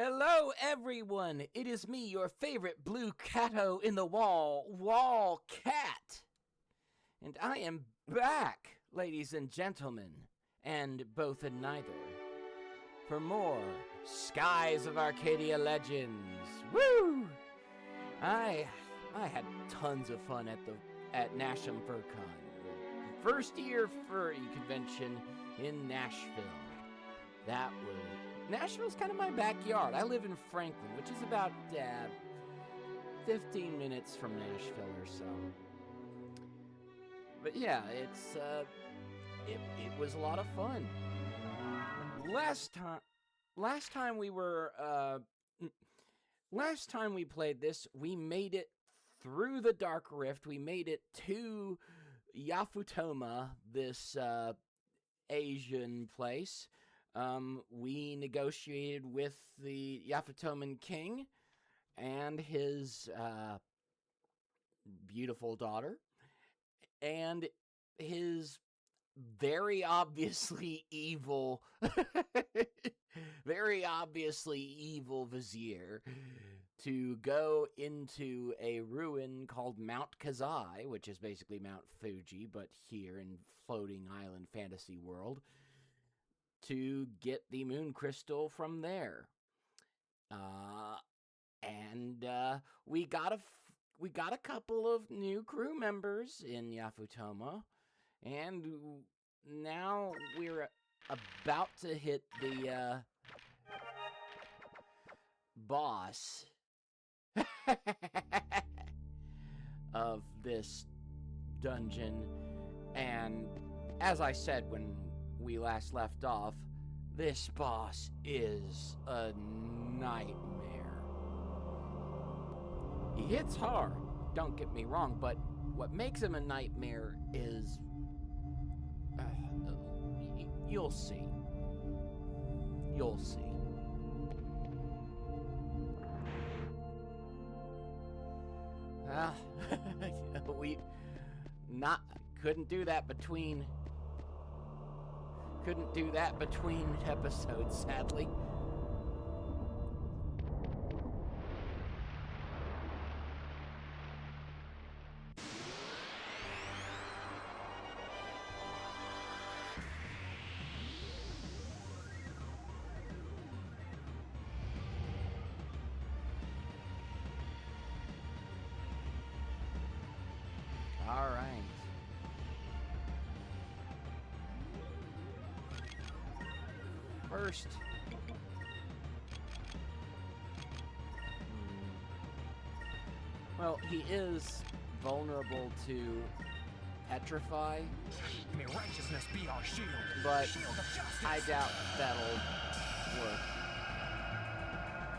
Hello, everyone. It is me, your favorite blue catto in the wall cat. And I am back, ladies and gentlemen, and both and neither, for more Skies of Arcadia Legends. Woo! I had tons of fun at Nasham FurCon, the first year furry convention in Nashville. Nashville's kind of my backyard. I live in Franklin, which is about 15 minutes from Nashville or so. But yeah, it was a lot of fun. Last time we played this, we made it through the Dark Rift. We made it to Yafutoma, this Asian place. We negotiated with the Yafutoman king and his beautiful daughter and his very obviously evil vizier to go into a ruin called Mount Kazai, which is basically Mount Fuji, but here in floating island fantasy world, to get the moon crystal from there. We got a couple of new crew members in Yafutoma, and now we're about to hit the boss of this dungeon. And as I said when we last left off, this boss is a nightmare. He hits hard, don't get me wrong, but what makes him a nightmare is you'll see. We couldn't do that between episodes, sadly. All right. First, well, he is vulnerable to petrify. May righteousness be our shield. But shield of justice. I doubt that'll work.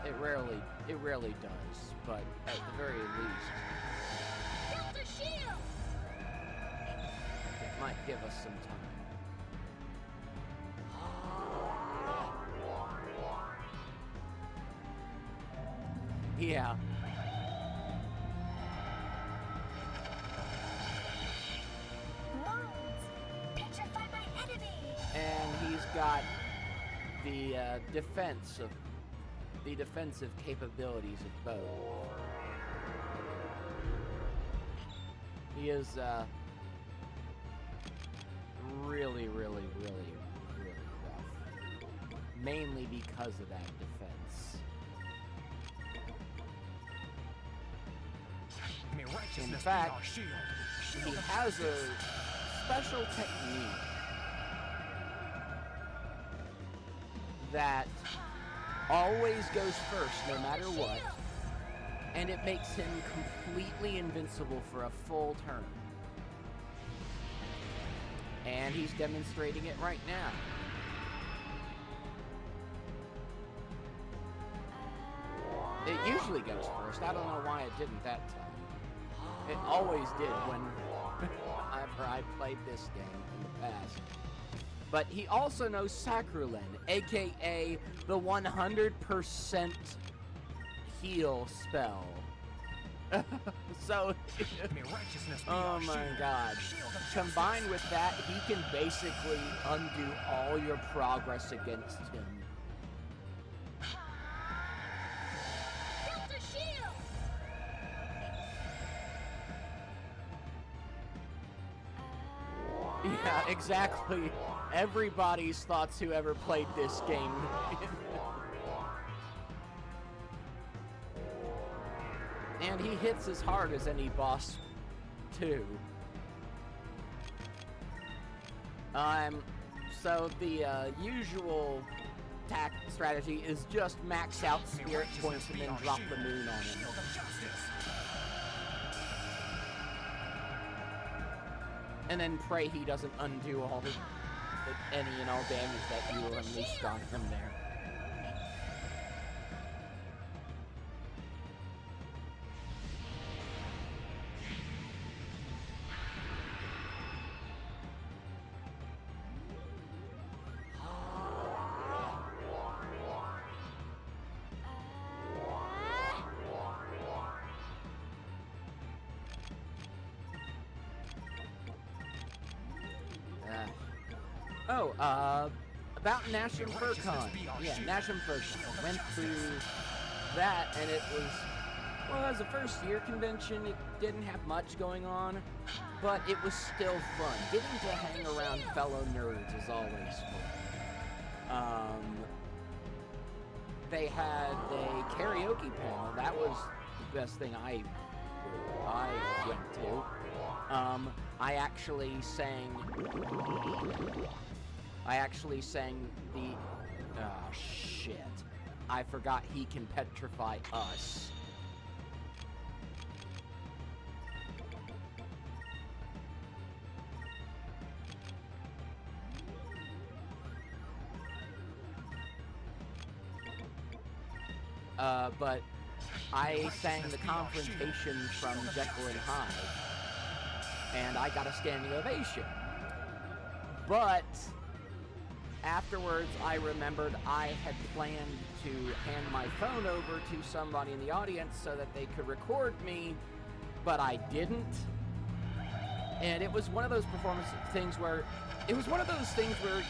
It rarely does, but at the very least, Build a shield! it might give us some time. Yeah. Wounds! Petrify my enemy! And he's got the defensive capabilities of both. He is really rough. Mainly because of that defense. May righteousness In fact, be our shield. Shield he of has a justice. special technique that always goes first no matter what, and it makes him completely invincible for a full turn. And he's demonstrating it right now. It usually goes first. I don't know why it didn't that time. It always did whenever I played this game in the past. But he also knows Sacrulin, aka the 100% heal spell. So, May righteousness be oh our my shield. god. Shield of justice. Combined with that, he can basically undo all your progress against him. Yeah, exactly. Everybody's thoughts who ever played this game. And he hits as hard as any boss, too. So the usual strategy is just max out spirit points and then drop the moon on him. And then pray he doesn't undo all any and all damage that you unleashed on him there. About Nasham FurCon. Yeah, Nasham FurCon. Went through that, and it was a first-year convention. It didn't have much going on, but it was still fun. Getting to hang around fellow nerds is always fun. They had a karaoke panel. That was the best thing I went to. I actually sang the... Oh, shit. I forgot he can petrify us. But I sang the confrontation from Jekyll and Hyde, and I got a standing ovation. But afterwards, I remembered I had planned to hand my phone over to somebody in the audience so that they could record me, but I didn't. And it was one of those things where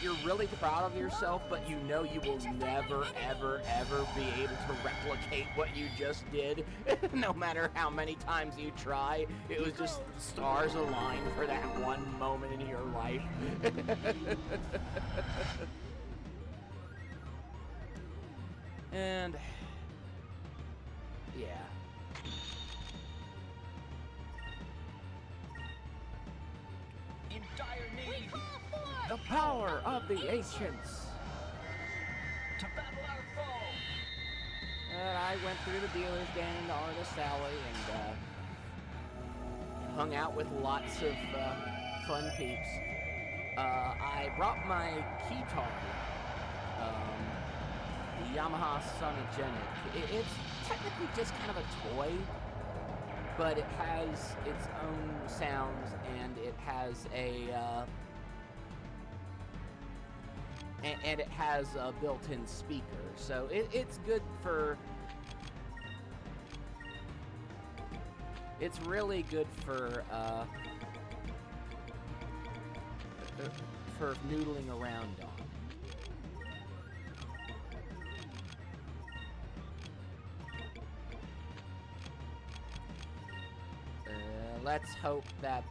you're really proud of yourself, but you know you will never, ever, ever be able to replicate what you just did. No matter how many times you try, it was just stars aligned for that one moment in your life. And yeah. In dire need. The power of the ancients. To battle our foe. And I went through the dealer's den into Artist Alley and hung out with lots of fun peeps. I brought my keytar, the Yamaha Sonogenic. It's technically just kind of a toy, but it has its own sounds and it has and it has a built-in speaker, so it's good for... It's really good for noodling around on. Let's hope that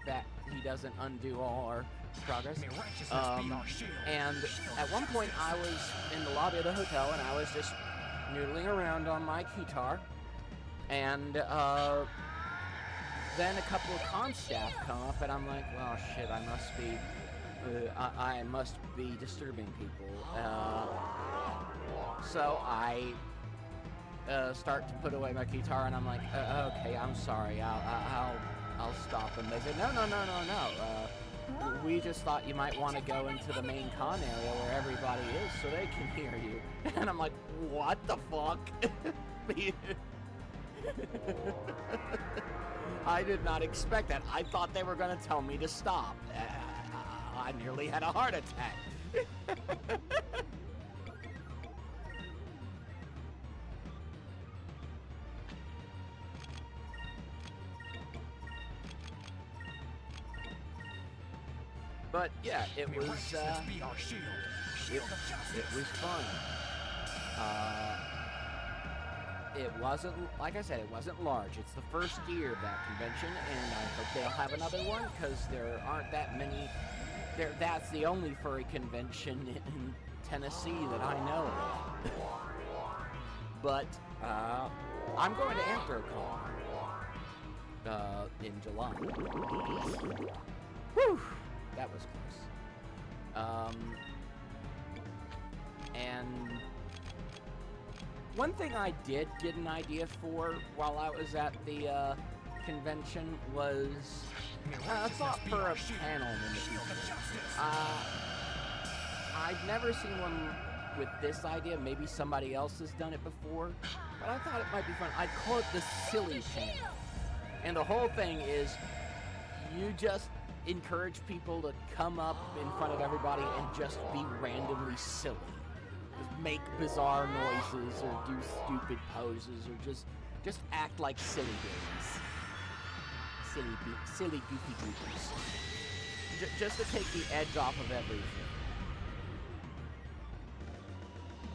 he doesn't undo all our progress. May righteousness be our shield. And at one point I was in the lobby of the hotel and I was just noodling around on my keytar, and then a couple of con staff come up and I'm like, well shit, I must be disturbing people. So I start to put away my guitar and I'm like, okay, I'm sorry, I'll stop. And they say, no. We just thought you might want to go into the main con area where everybody is so they can hear you. And I'm like, what the fuck? I did not expect that. I thought they were going to tell me to stop. I nearly had a heart attack. But yeah, it was fun. It wasn't, like I said, it wasn't large. It's the first year of that convention, and I hope they'll have another one because there aren't that many that's the only furry convention in Tennessee that I know of. But I'm going to Anthrocon in July. Whew, that was close. And one thing I did get an idea for while I was at the convention was a thought for a panel in the future. I've never seen one with this idea. Maybe somebody else has done it before, but I thought it might be fun. I'd call it the silly panel. And the whole thing is you just encourage people to come up in front of everybody and just be randomly silly. Just make bizarre noises or do stupid poses or just act like silly babies. Silly goofy goofies. Just to take the edge off of everything.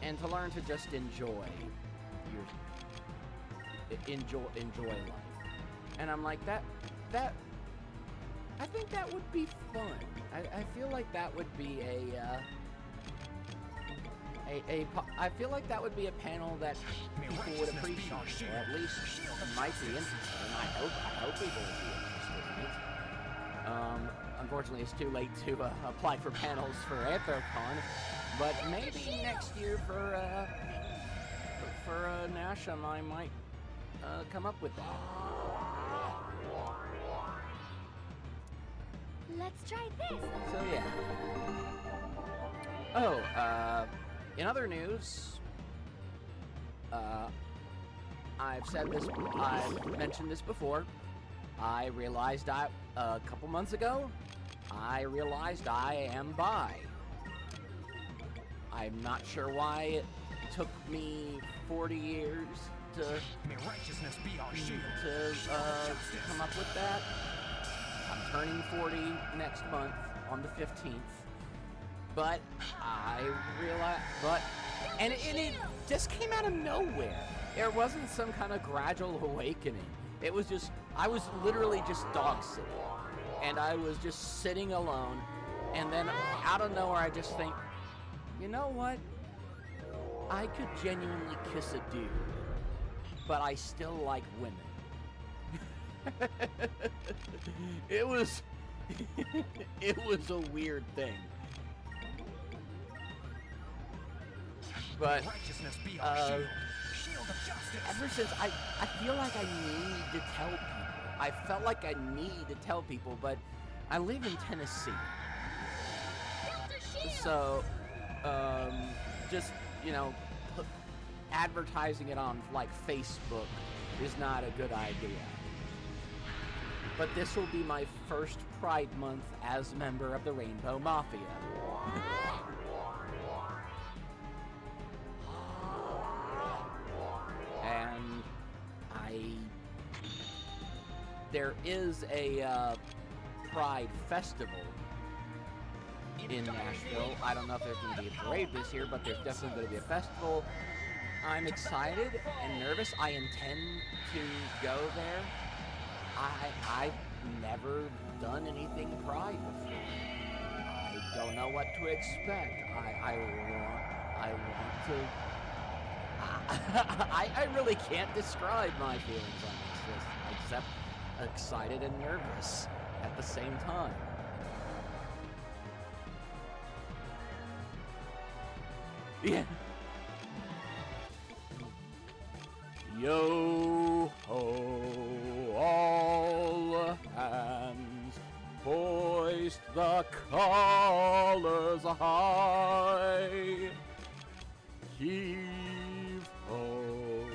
And to learn to just enjoy life. And I'm like, that I think that would be fun. I feel like that would be I feel like that would be a panel that people would appreciate, or at least might be interested in. I hope people would be interested in it. Unfortunately, it's too late to apply for panels for Anthrocon, but maybe next year for Nasham, I might come up with that. Let's try this. So yeah. Oh, in other news, I've mentioned this before. I realized a couple months ago, I realized I am bi. I'm not sure why it took me 40 years to come up with that. I'm turning 40 next month on the 15th. But I realized, and it just came out of nowhere. There wasn't some kind of gradual awakening. It was just, I was literally just dog sitting. And I was just sitting alone. And then out of nowhere, I just think, you know what? I could genuinely kiss a dude, but I still like women. It was a weird thing. But ever since I feel like I need to tell people. I felt like I need to tell people, but I live in Tennessee. So just, advertising it on like Facebook is not a good idea. But this will be my first Pride Month as a member of the Rainbow Mafia. And there is a Pride Festival in Nashville. I don't know if there's going to be a parade this year, but there's definitely going to be a festival. I'm excited and nervous. I intend to go there. I've never done anything Pride before. I don't know what to expect. I want to. I really can't describe my feelings on this, except excited and nervous at the same time. Yeah. Yo ho, all hands, hoist the colors high. Heave ho,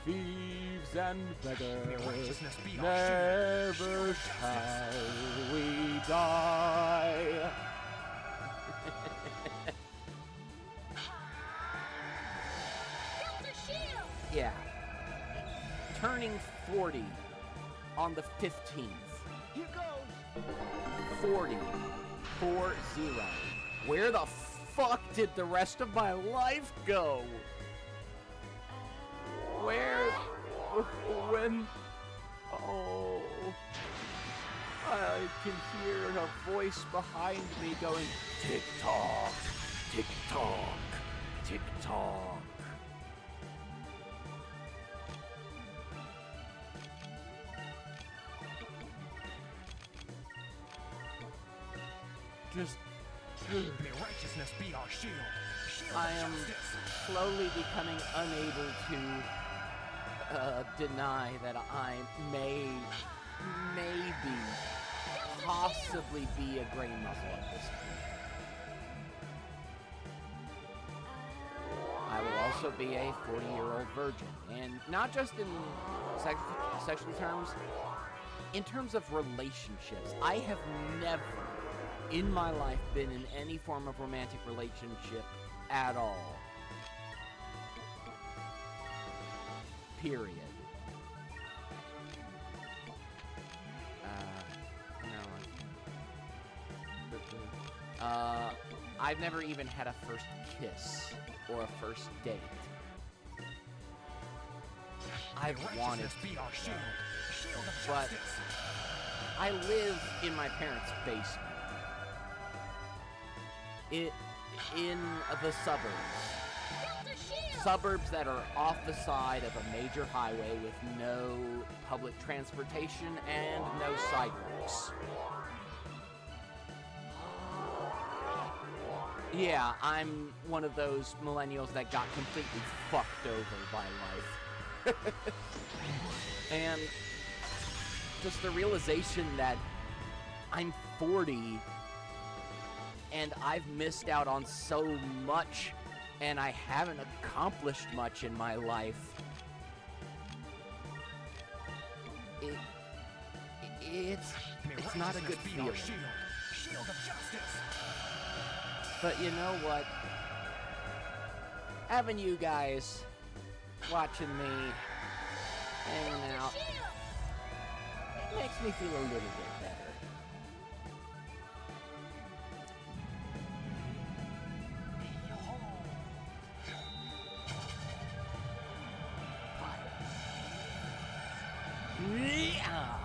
thieves and beggars, never shall we die. Yeah. Turning 40 on the 15th. Here goes. 40. 40. Where the fuck did the rest of my life go? When? Oh. I can hear a voice behind me going, tick tock, tick tock, tick tock. Just, May righteousness be our shield. Shield I of am justice. slowly becoming unable to deny that I maybe, possibly be a gray muzzle at this point. I will also be a 40-year-old virgin, and not just in sexual terms, in terms of relationships. I have never in my life been in any form of romantic relationship at all. Period. I've never even had a first kiss or a first date. I've wanted Righteousness be our shield. Shield of but justice. I live in my parents' basement. In the suburbs. Delta shield. Suburbs that are off the side of a major highway with no public transportation and no sidewalks. Yeah, I'm one of those millennials that got completely fucked over by life. And just the realization that I'm 40 and I've missed out on so much and I haven't accomplished much in my life. It's not a good May righteousness be our feeling. shield. Shield of justice. But you know what? Having you guys watching me hanging out makes me feel a little bit better. Yeah.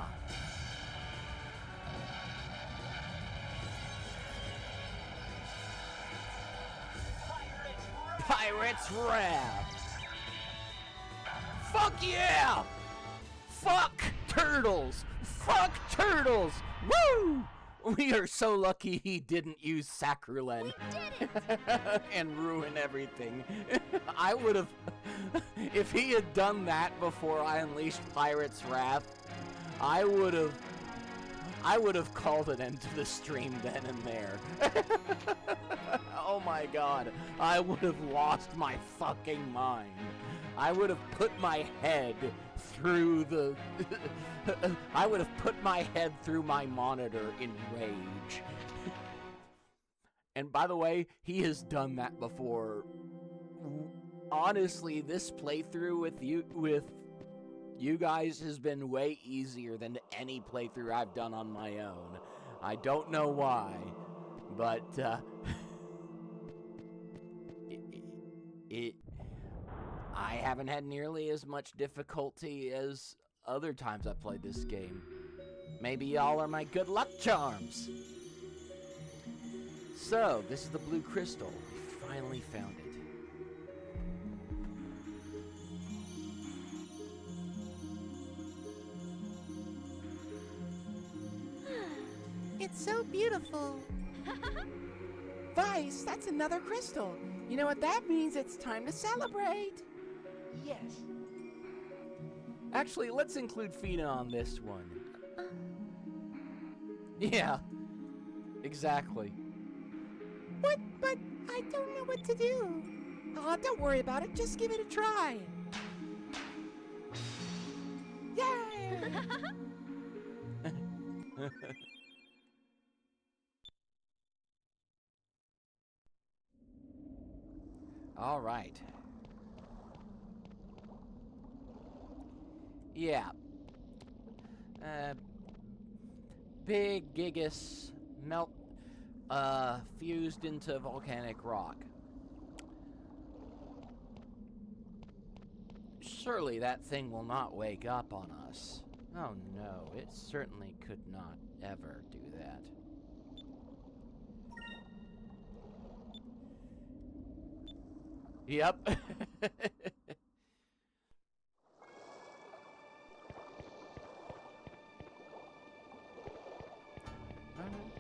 Pirates Wrath. Fuck yeah! Fuck turtles! Fuck turtles! Woo! We are so lucky he didn't use Sacrilyn and ruin everything. I would have, if he had done that before I unleashed Pirates Wrath, I would have called an end to the stream then and there. Oh my god, I would have lost my fucking mind. I would have put my head through the... I would have put my head through my monitor in rage. And by the way, he has done that before. Honestly, this playthrough with you guys has been way easier than any playthrough I've done on my own. I don't know why, but I haven't had nearly as much difficulty as other times I've played this game. Maybe y'all are my good luck charms. So, this is the blue crystal. We finally found it. It's so beautiful. Vice, that's another crystal. You know what that means? It's time to celebrate. Yes. Actually, let's include Fina on this one. Yeah, exactly. What? But I don't know what to do. Oh, don't worry about it. Just give it a try. Yay! All right. Yeah. Big gigas melt, fused into volcanic rock. Surely that thing will not wake up on us. Oh no, it certainly could not ever do that. Yep.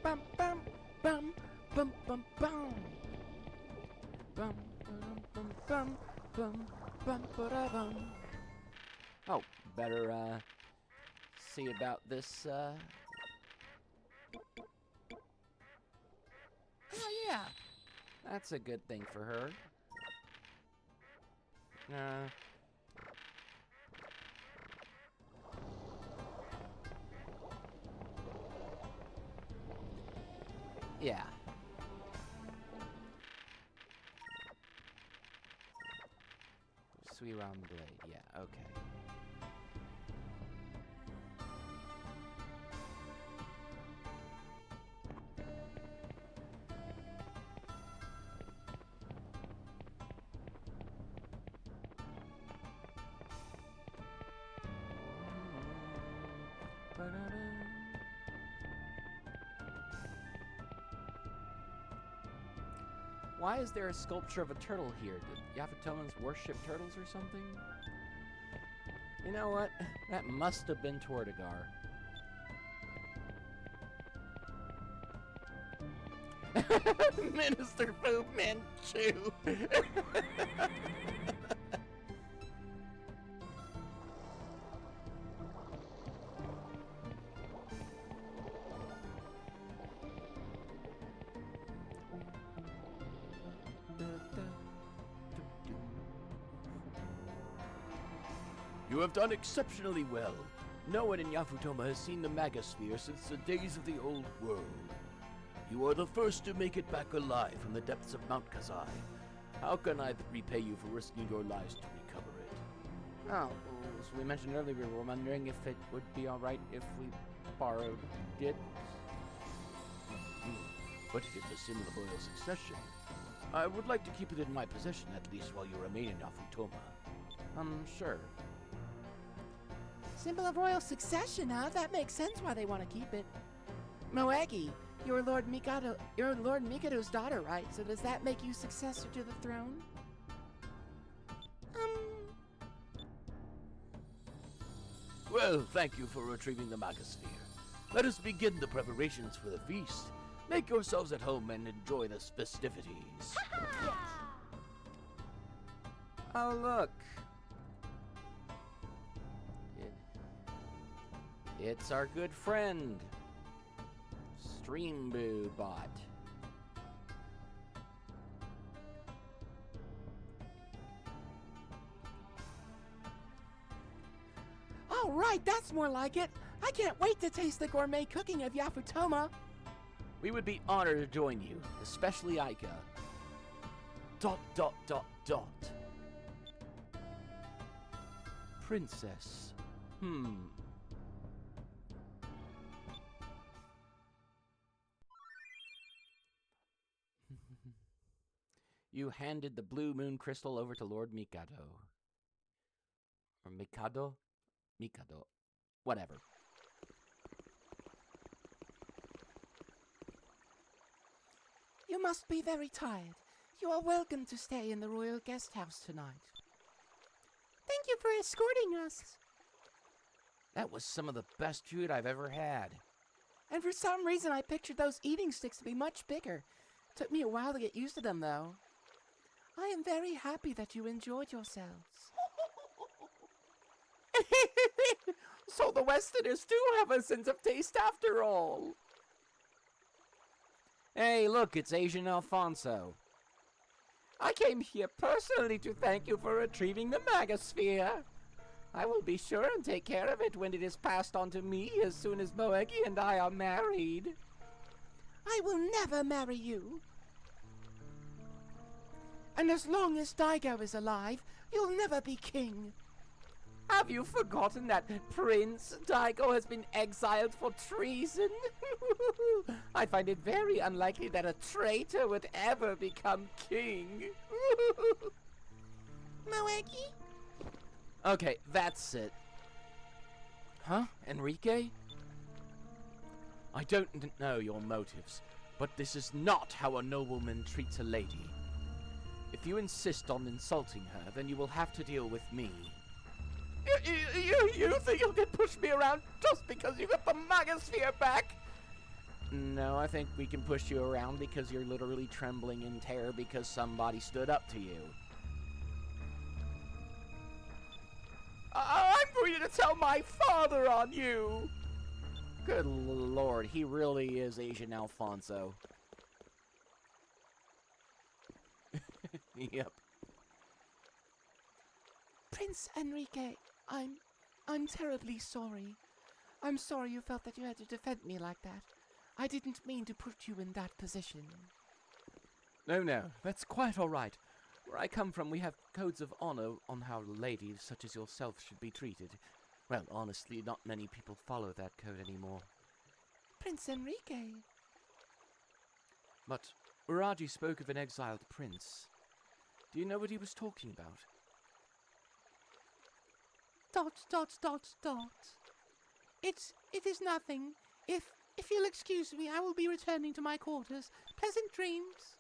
Bum bum bum bum bum bum. Bum bum bum bum bum bum. Oh, better see about this Oh yeah. That's a good thing for her. Yeah. Sweet round blade, yeah, okay. Why is there a sculpture of a turtle here? Did Yafutomans worship turtles or something? You know what? That must have been Tortigar. Minister Fu Manchu! You have done exceptionally well. No one in Yafutoma has seen the Magasphere since the days of the old world. You are the first to make it back alive from the depths of Mount Kazai. How can I repay you for risking your lives to recover it? Oh, as we mentioned earlier, we were wondering if it would be alright if we borrowed it. But it is a symbol of royal succession. I would like to keep it in my possession at least while you remain in Yafutoma. Sure. Symbol of royal succession, huh? That makes sense why they want to keep it. Moegi, you're Lord Mikado's daughter, right? So does that make you successor to the throne? Well, thank you for retrieving the Magasphere. Let us begin the preparations for the feast. Make yourselves at home and enjoy the festivities. Oh, look. It's our good friend, Streamboo Bot. Oh, right, that's more like it. I can't wait to taste the gourmet cooking of Yafutoma. We would be honored to join you, especially Aika. ... Princess. You handed the blue moon crystal over to Lord Mikado. Or Mikado? Mikado. Whatever. You must be very tired. You are welcome to stay in the royal guest house tonight. Thank you for escorting us. That was some of the best food I've ever had. And for some reason I pictured those eating sticks to be much bigger. Took me a while to get used to them, though. I am very happy that you enjoyed yourselves. So the Westerners do have a sense of taste after all. Hey, look, it's Asian Alfonso. I came here personally to thank you for retrieving the Magasphere. I will be sure and take care of it when it is passed on to me as soon as Moegi and I are married. I will never marry you. And as long as Daigo is alive, you'll never be king. Have you forgotten that Prince Daigo has been exiled for treason? I find it very unlikely that a traitor would ever become king. Moegi? Okay, that's it. Huh? Enrique? I don't know your motives, but this is not how a nobleman treats a lady. If you insist on insulting her, then you will have to deal with me. You think you can push me around just because you got the Magosphere back? No, I think we can push you around because you're literally trembling in terror because somebody stood up to you. I'm going to tell my father on you! Good lord, he really is Asian Alfonso. Yep. Prince Enrique, I'm terribly sorry. I'm sorry you felt that you had to defend me like that. I didn't mean to put you in that position. No, that's quite all right. Where I come from, we have codes of honor on how ladies such as yourself should be treated. Well, honestly, not many people follow that code anymore. Prince Enrique. But Uraji spoke of an exiled prince. Do you know what he was talking about? ... It is nothing. If you'll excuse me, I will be returning to my quarters. Pleasant dreams. ...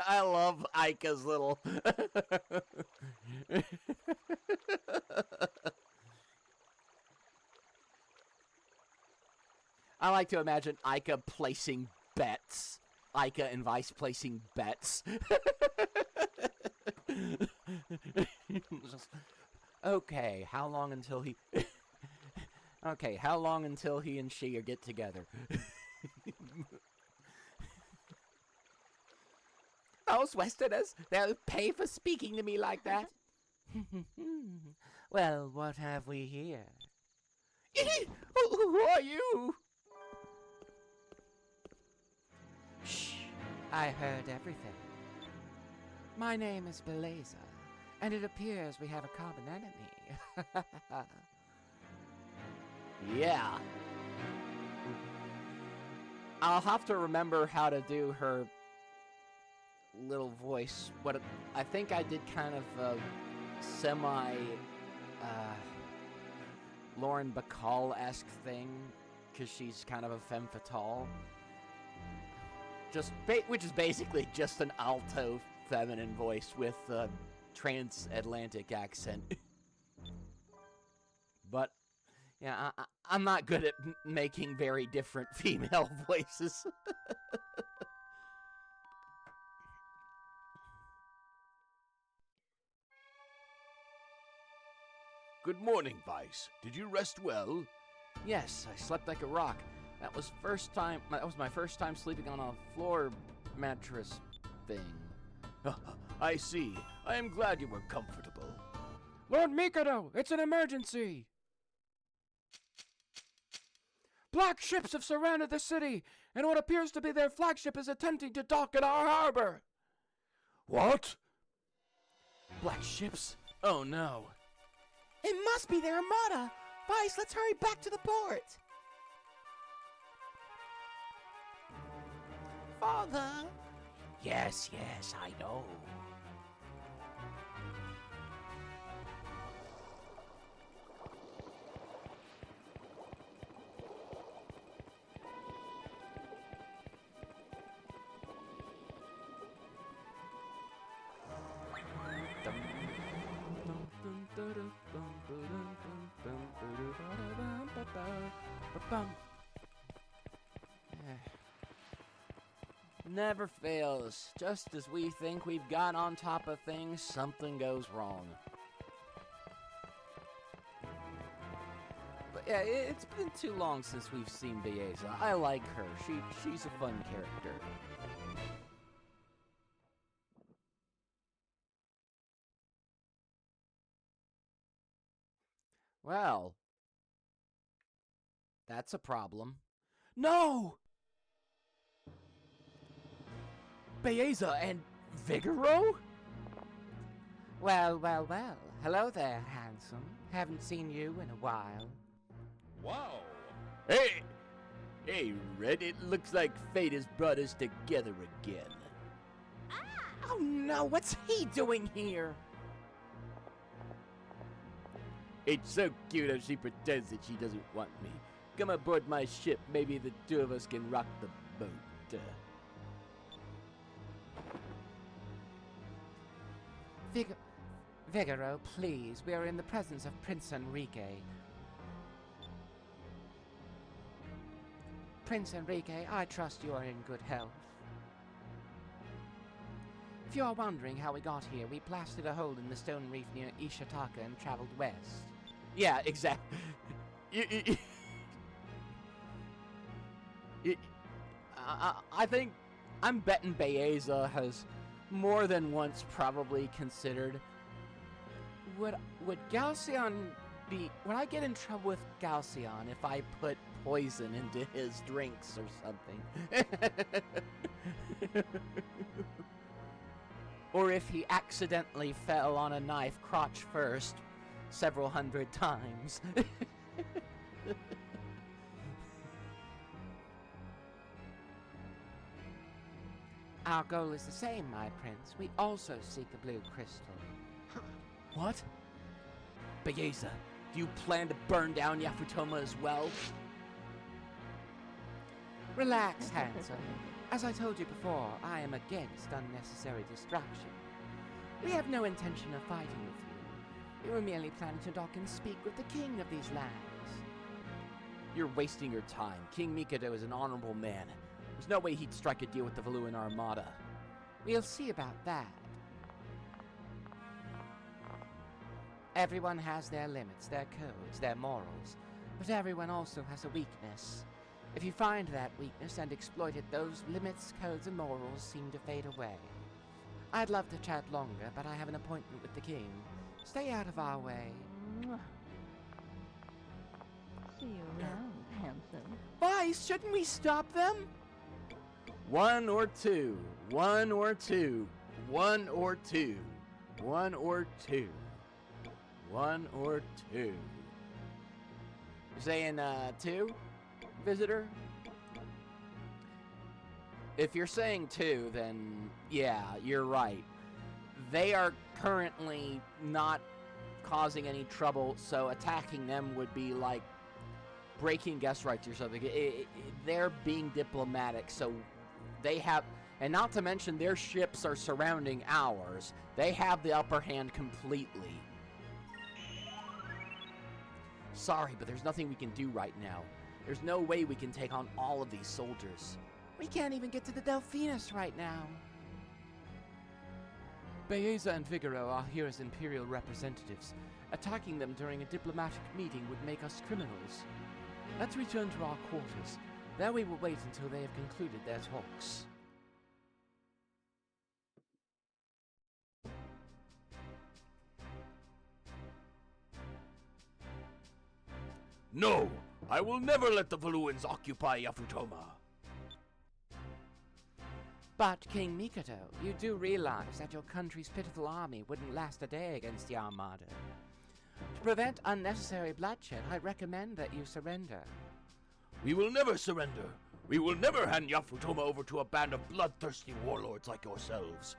I love Aika's little... I like to imagine Aika placing bets. Aika and Vice placing bets. Okay, how long until he... Okay, how long until he and she get together? Those Westerners, they'll pay for speaking to me like that. Well, what have we here? Who are you? Shh, I heard everything. My name is Beleza, and it appears we have a common enemy. Yeah. I'll have to remember how to do her little voice. What I think I did kind of a semi Lauren Bacall-esque thing, because she's kind of a femme fatale. Which is basically just an alto feminine voice with a transatlantic accent. But yeah, I'm not good at making very different female voices. Good morning, Vice. Did you rest well? Yes, I slept like a rock. That was my first time sleeping on a floor mattress thing. I see. I am glad you were comfortable. Lord Mikado, it's an emergency! Black ships have surrounded the city, and what appears to be their flagship is attempting to dock in our harbor! What? Black ships? Oh no. It must be their armada! Vice, let's hurry back to the port! Father! Yes, I know. Never fails. Just as we think we've got on top of things, something goes wrong. But yeah, it's been too long since we've seen Belleza. I like her. She's a fun character. Well, that's a problem. No! Belleza and Vigoro? Well, well, well. Hello there, handsome. Haven't seen you in a while. Wow. Hey! Hey, Red, it looks like fate has brought us together again. Oh no, what's he doing here? It's so cute how she pretends that she doesn't want me. Come aboard my ship, maybe the two of us can rock the boat. Figaro, please, we are in the presence of Prince Enrique. Prince Enrique, I trust you are in good health. If you are wondering how we got here, we blasted a hole in the stone reef near Ishitaka and traveled west. Yeah, exactly. I think I'm betting Baeza has more than once probably considered. Would Galceon be... Would I get in trouble with Galceon if I put Poison into his drinks or something. Or if he accidentally fell on a knife crotch first several hundred times. Our goal is the same, my prince. We also seek a blue crystal. What? Baeza, do you plan to burn down Yafutoma as well? Relax, handsome. As I told you before, I am against unnecessary distraction. We have no intention of fighting with you. We were merely planning to dock and speak with the king of these lands. You're wasting your time. King Mikado is an honorable man. There's no way he'd strike a deal with the Valuan Armada. We'll see about that. Everyone has their limits, their codes, their morals, but everyone also has a weakness. If you find that weakness and exploit it, those limits, codes, and morals seem to fade away. I'd love to chat longer, but I have an appointment with the king. Stay out of our way. See you around, handsome. Vice, shouldn't we stop them? One or two. One or two. One or two. One or two. One or two. You're saying, two, visitor? If you're saying two, then yeah, you're right. They are currently not causing any trouble, so attacking them would be like breaking guest rights or something. They're being diplomatic, so they have, and not to mention their ships are surrounding ours. They have the upper hand completely. Sorry, but there's nothing we can do right now. There's no way we can take on all of these soldiers. We can't even get to the Delphinus right now. Baeza and Figaro are here as Imperial representatives. Attacking them during a diplomatic meeting would make us criminals. Let's return to our quarters. There we will wait until they have concluded their talks. No! I will never let the Valuans occupy Yafutoma! But, King Mikado, you do realize that your country's pitiful army wouldn't last a day against the Armada. To prevent unnecessary bloodshed, I recommend that you surrender. We will never surrender! We will never hand Yafutoma over to a band of bloodthirsty warlords like yourselves.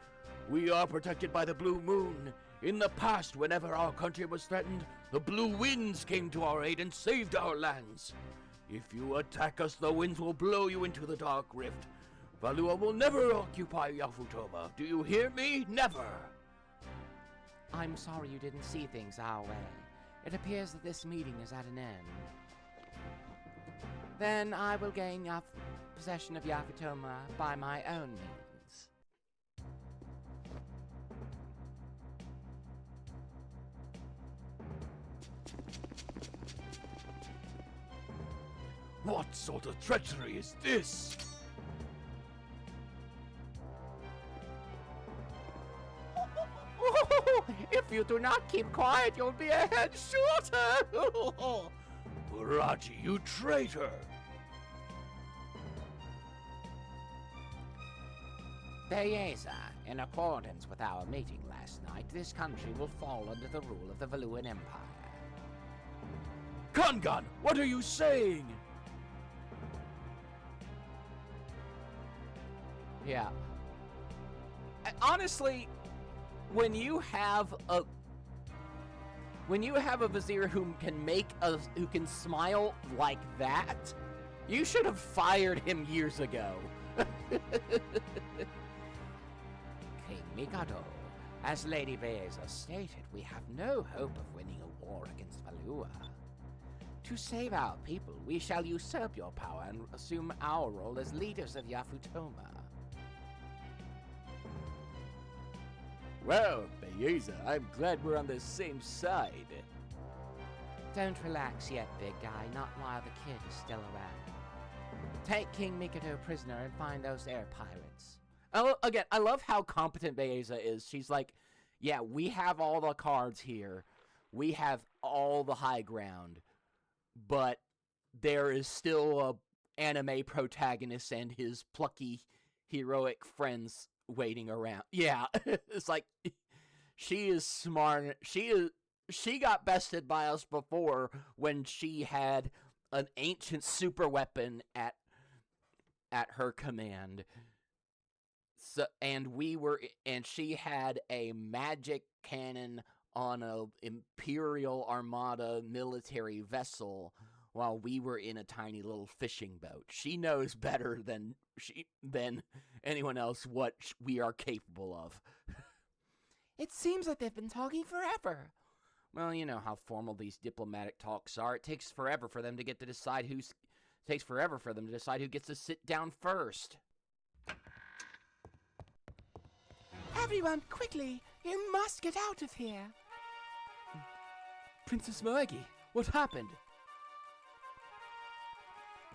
We are protected by the Blue Moon. In the past, whenever our country was threatened, the Blue Winds came to our aid and saved our lands. If you attack us, the winds will blow you into the Dark Rift. Valua will never occupy Yafutoma. Do you hear me? Never! I'm sorry you didn't see things our way. It appears that this meeting is at an end. Then I will gain possession of Yafutoma by my own means. What sort of treachery is this? If you do not keep quiet, you'll be a head shorter! Buraji, you traitor! Baeza, In accordance with our meeting last night, this country will fall under the rule of the Valuan Empire. Kangan, what are you saying? Yeah. Honestly, when you have a vizier who can smile like that, you should have fired him years ago. King Mikado, as Lady Beeza stated, we have no hope of winning a war against Valua. To save our people, we shall usurp your power and assume our role as leaders of Yafutoma. Well, Beeza, I'm glad we're on the same side. Don't relax yet, big guy, not while the kid is still around. Take King Mikado prisoner and find those air pirates. Again, I love how competent Beeza is. She's like, yeah, we have all the cards here. We have all the high ground. But there is still a anime protagonist and his plucky, heroic friends waiting around. Yeah, it's like, she is smart. She got bested by us before when she had an ancient super weapon at her command. So, and she had a magic cannon on a Imperial Armada military vessel while we were in a tiny little fishing boat. She knows better than anyone else what we are capable of. It seems like they've been talking forever. Well, you know how formal these diplomatic talks are. It takes forever for them to decide who gets to sit down first. Everyone, quickly! You must get out of here! Princess Moegi, what happened?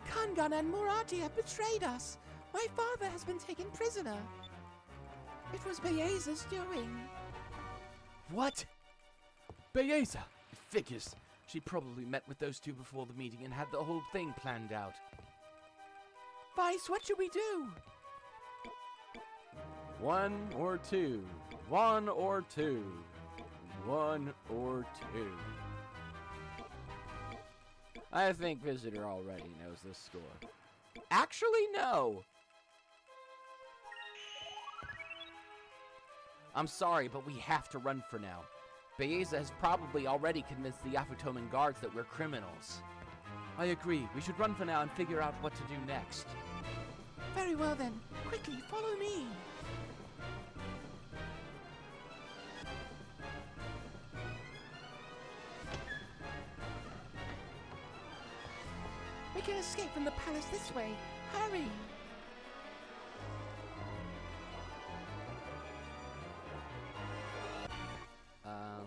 Kangan and Murati have betrayed us. My father has been taken prisoner. It was Beeza's doing. What? Beeza! It figures. She probably met with those two before the meeting and had the whole thing planned out. Vice, what should we do? 1 or 2. 1 or 2. 1 or 2. I think Visitor already knows this score. Actually, no. I'm sorry, but we have to run for now. Beeza has probably already convinced the Yafutoman guards that we're criminals. I agree. We should run for now and figure out what to do next. Very well then. Quickly, follow me. We can escape from the palace this way. Hurry!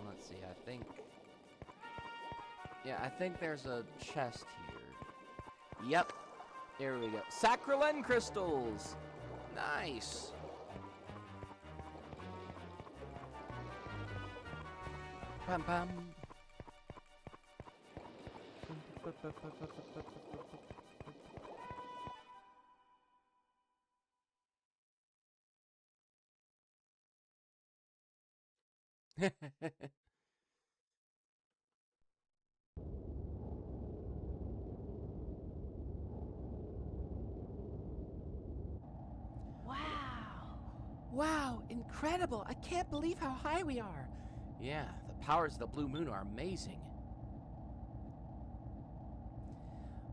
Let's see, I think there's a chest here. Yep. Here we go. Sacralin crystals! Nice! Bam bam. Wow, incredible. I can't believe how high we are. Yeah, the powers of the Blue Moon are amazing.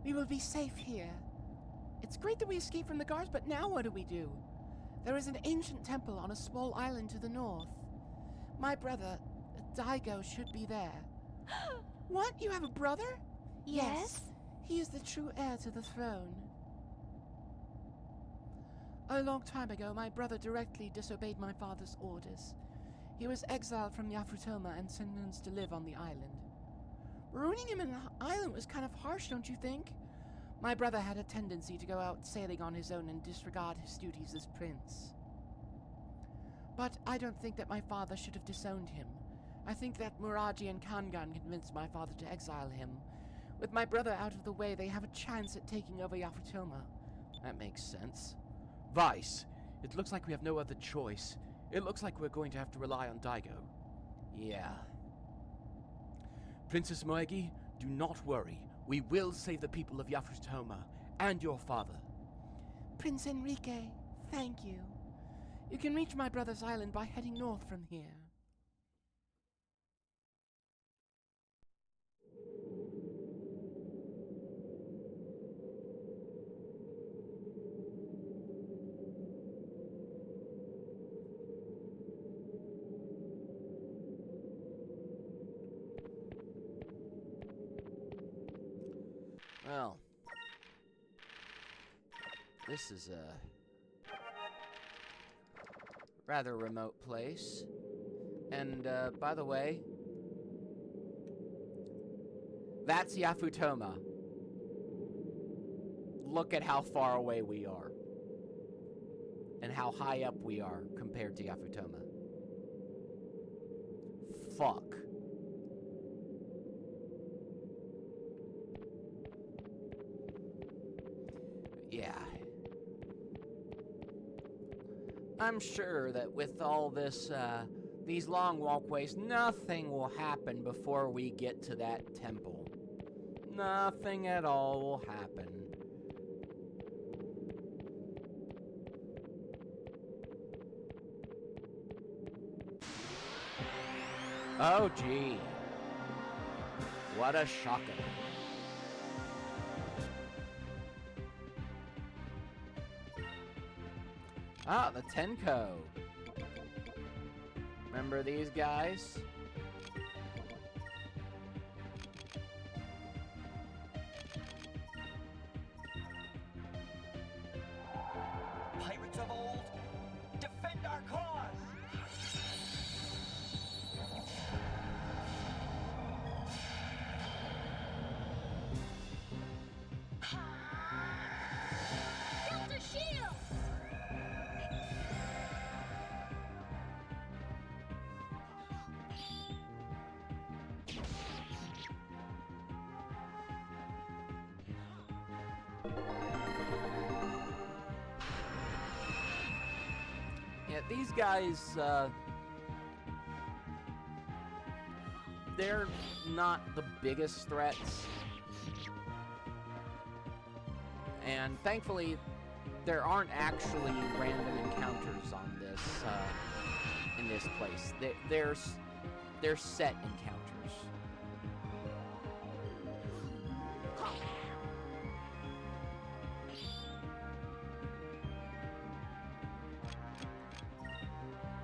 We will be safe here. It's great that we escaped from the guards, but now what do we do? There is an ancient temple on a small island to the north. My brother, Daigo, should be there. What? You have a brother? Yes? He is the true heir to the throne. A long time ago, my brother directly disobeyed my father's orders. He was exiled from Yafutoma and sentenced to live on the island. Ruining him in an island was kind of harsh, don't you think? My brother had a tendency to go out sailing on his own and disregard his duties as prince. But I don't think that my father should have disowned him. I think that Muraji and Kangan convinced my father to exile him. With my brother out of the way, they have a chance at taking over Yafutoma. That makes sense. Vice, it looks like we have no other choice. It looks like we're going to have to rely on Daigo. Yeah. Princess Moegi, do not worry. We will save the people of Yafutoma and your father. Prince Enrique, thank you. You can reach my brother's island by heading north from here. Well, this is a rather remote place. And, by the way, that's Yafutoma. Look at how far away we are. And how high up we are compared to Yafutoma. Fuck. Yeah. I'm sure that with all this, these long walkways, nothing will happen before we get to that temple. Nothing at all will happen. Oh, gee. What a shocker. Ah, the Tenko. Remember these guys? Pirates of old, defend our cause! Delta Shield! Yeah, these guys, they're not the biggest threats. And thankfully, there aren't actually random encounters on this, in this place. They're set encounters.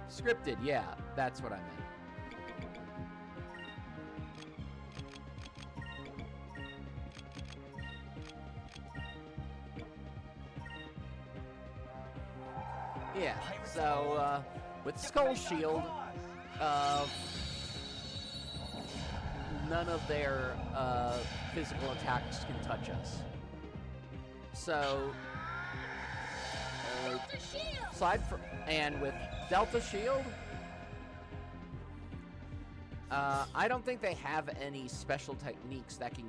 Scripted, yeah, that's what I meant. Yeah, so, with Skull Shield, none of their, physical attacks can touch us. So, aside from, and with Delta Shield, I don't think they have any special techniques that can,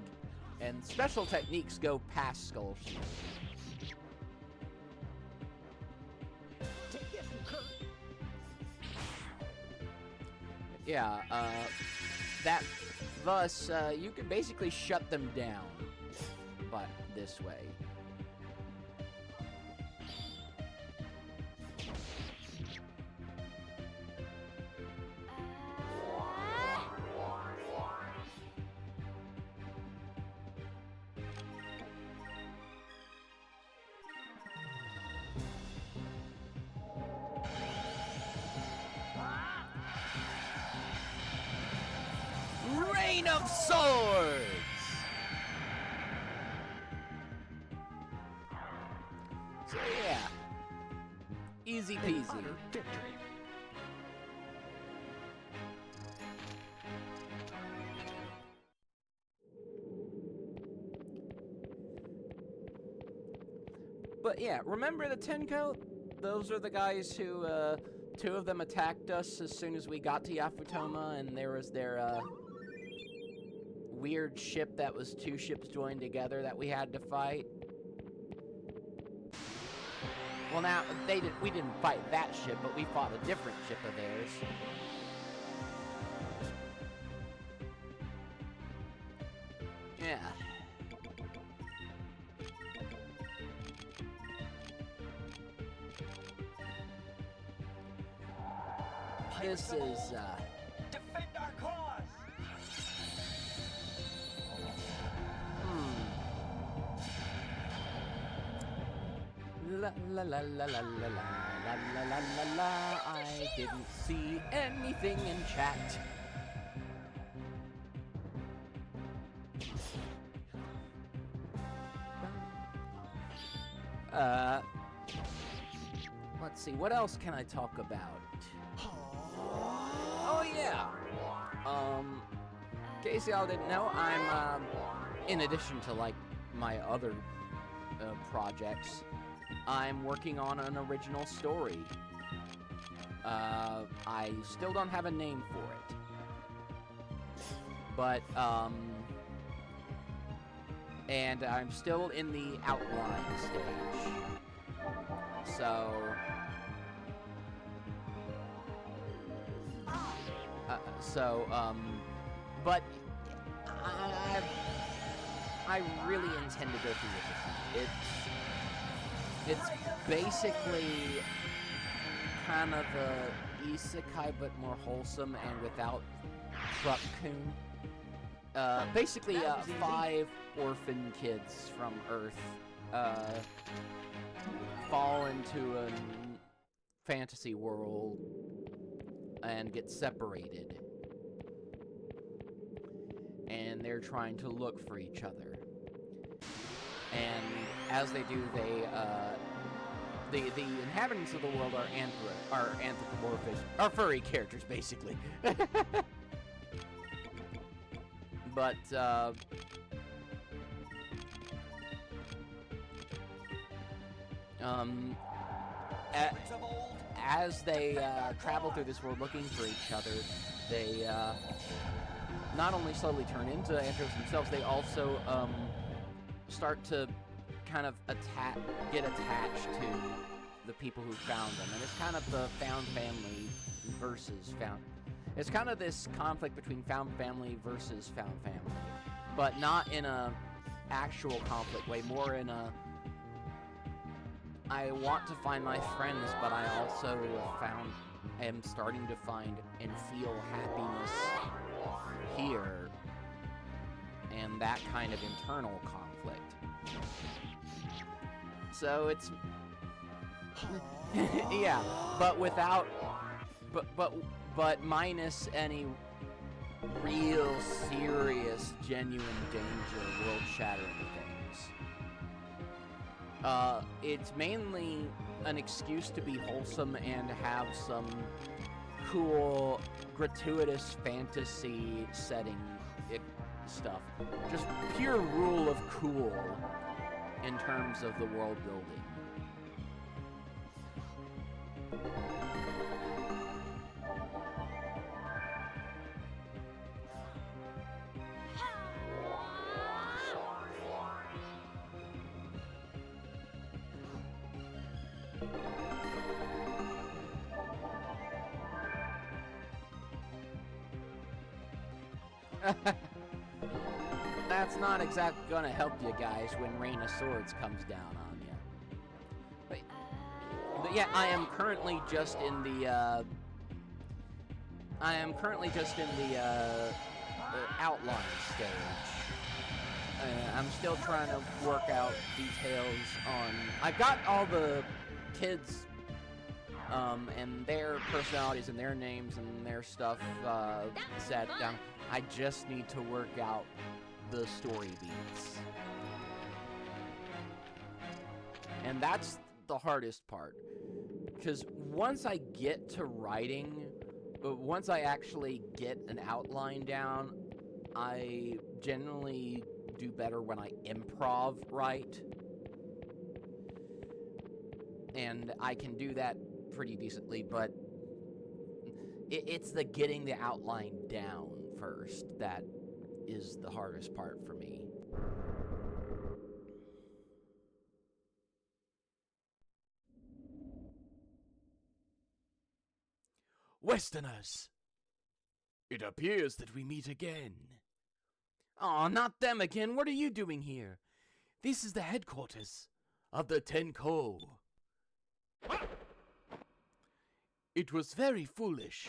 and special techniques go past Skull Shield. Yeah, thus, you can basically shut them down, but this way. Rain of Swords! So yeah, easy peasy. Victory. But yeah, remember the Tenko? Those are the guys who, two of them attacked us as soon as we got to Yafutoma, and there was their, weird ship that was two ships joined together that we had to fight. Well, now, we didn't fight that ship, but we fought a different ship of theirs. Yeah. This is, Defend our cause! La la la la la la la la la la la la. I didn't see anything in chat. Let's see, what else can I talk about? Oh yeah. In case y'all didn't know, I'm in addition to like my other projects, I'm working on an original story. I still don't have a name for it. But, and I'm still in the outline stage. But I really intend to go through with it. It's basically kind of a isekai, but more wholesome and without Truck-kun. Basically, 5 orphan kids from Earth fall into a fantasy world and get separated. And they're trying to look for each other. And as they do, the inhabitants of the world are anthropomorphic, are furry characters, basically. But as they travel through this world looking for each other, they not only slowly turn into androids themselves, they also start to kind of get attached to the people who found them. And it's kind of the found family versus found. It's kind of this conflict between found family versus found family, but not in a actual conflict way, more in a I want to find my friends, but I also am starting to find and feel happiness here, and that kind of internal conflict. So it's yeah, but without but minus any real serious genuine danger, world-shattering things. It's mainly an excuse to be wholesome and have some cool, gratuitous fantasy setting stuff. Just pure rule of cool in terms of the world building. That's not exactly gonna help you guys when Rain of Swords comes down on you. But yeah, I am currently just in the outline stage. I'm still trying to work out details on. I've got all the kids and their personalities and their names and their stuff set down. I just need to work out the story beats. And that's the hardest part. Because once I get to writing, once I actually get an outline down, I generally do better when I improv write. And I can do that pretty decently, but it's the getting the outline down first that is the hardest part for me. Westerners! It appears that we meet again. Aw, not them again. What are you doing here? This is the headquarters. Of the Tenko. It was very foolish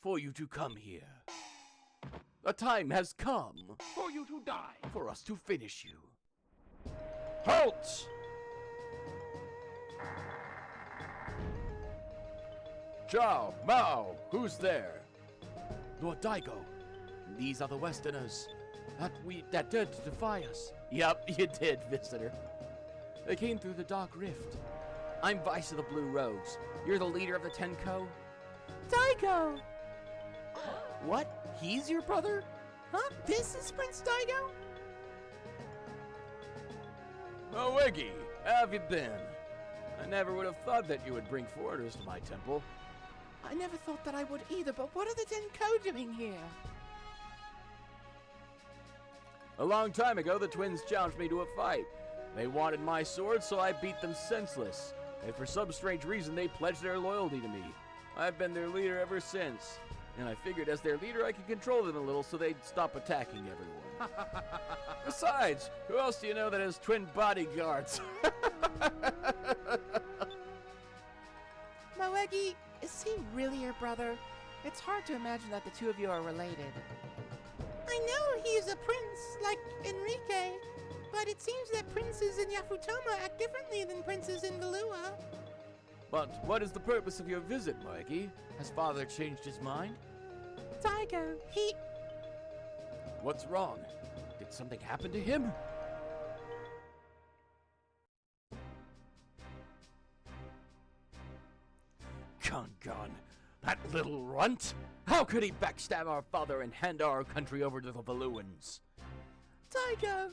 for you to come here. The time has come For you to die. for us to finish you. Halt! Chow, Mao, who's there? Lord Daigo, these are the Westerners that dared to defy us. Yep, you did, visitor. They came through the Dark Rift. I'm Vice of the Blue Rogues. You're the leader of the Tenko? Daigo! What? He's your brother? Huh? This is Prince Daigo? Moegi, how have you been? I never would have thought that you would bring foreigners to my temple. I never thought that I would either, but what are the Tenko doing here? A long time ago, the twins challenged me to a fight. They wanted my sword, so I beat them senseless. And for some strange reason, they pledged their loyalty to me. I've been their leader ever since. And I figured as their leader, I could control them a little so they'd stop attacking everyone. Besides, who else do you know that has twin bodyguards? Moegi, is he really your brother? It's hard to imagine that the two of you are related. I know he's a prince, like Enrique, but it seems that princes in Yafutoma act differently than princes in Valua. But what is the purpose of your visit, Moegi? Has father changed his mind? Daigo, he... What's wrong? Did something happen to him? Gun, that little runt! How could he backstab our father and hand our country over to the Valuans? Daigo!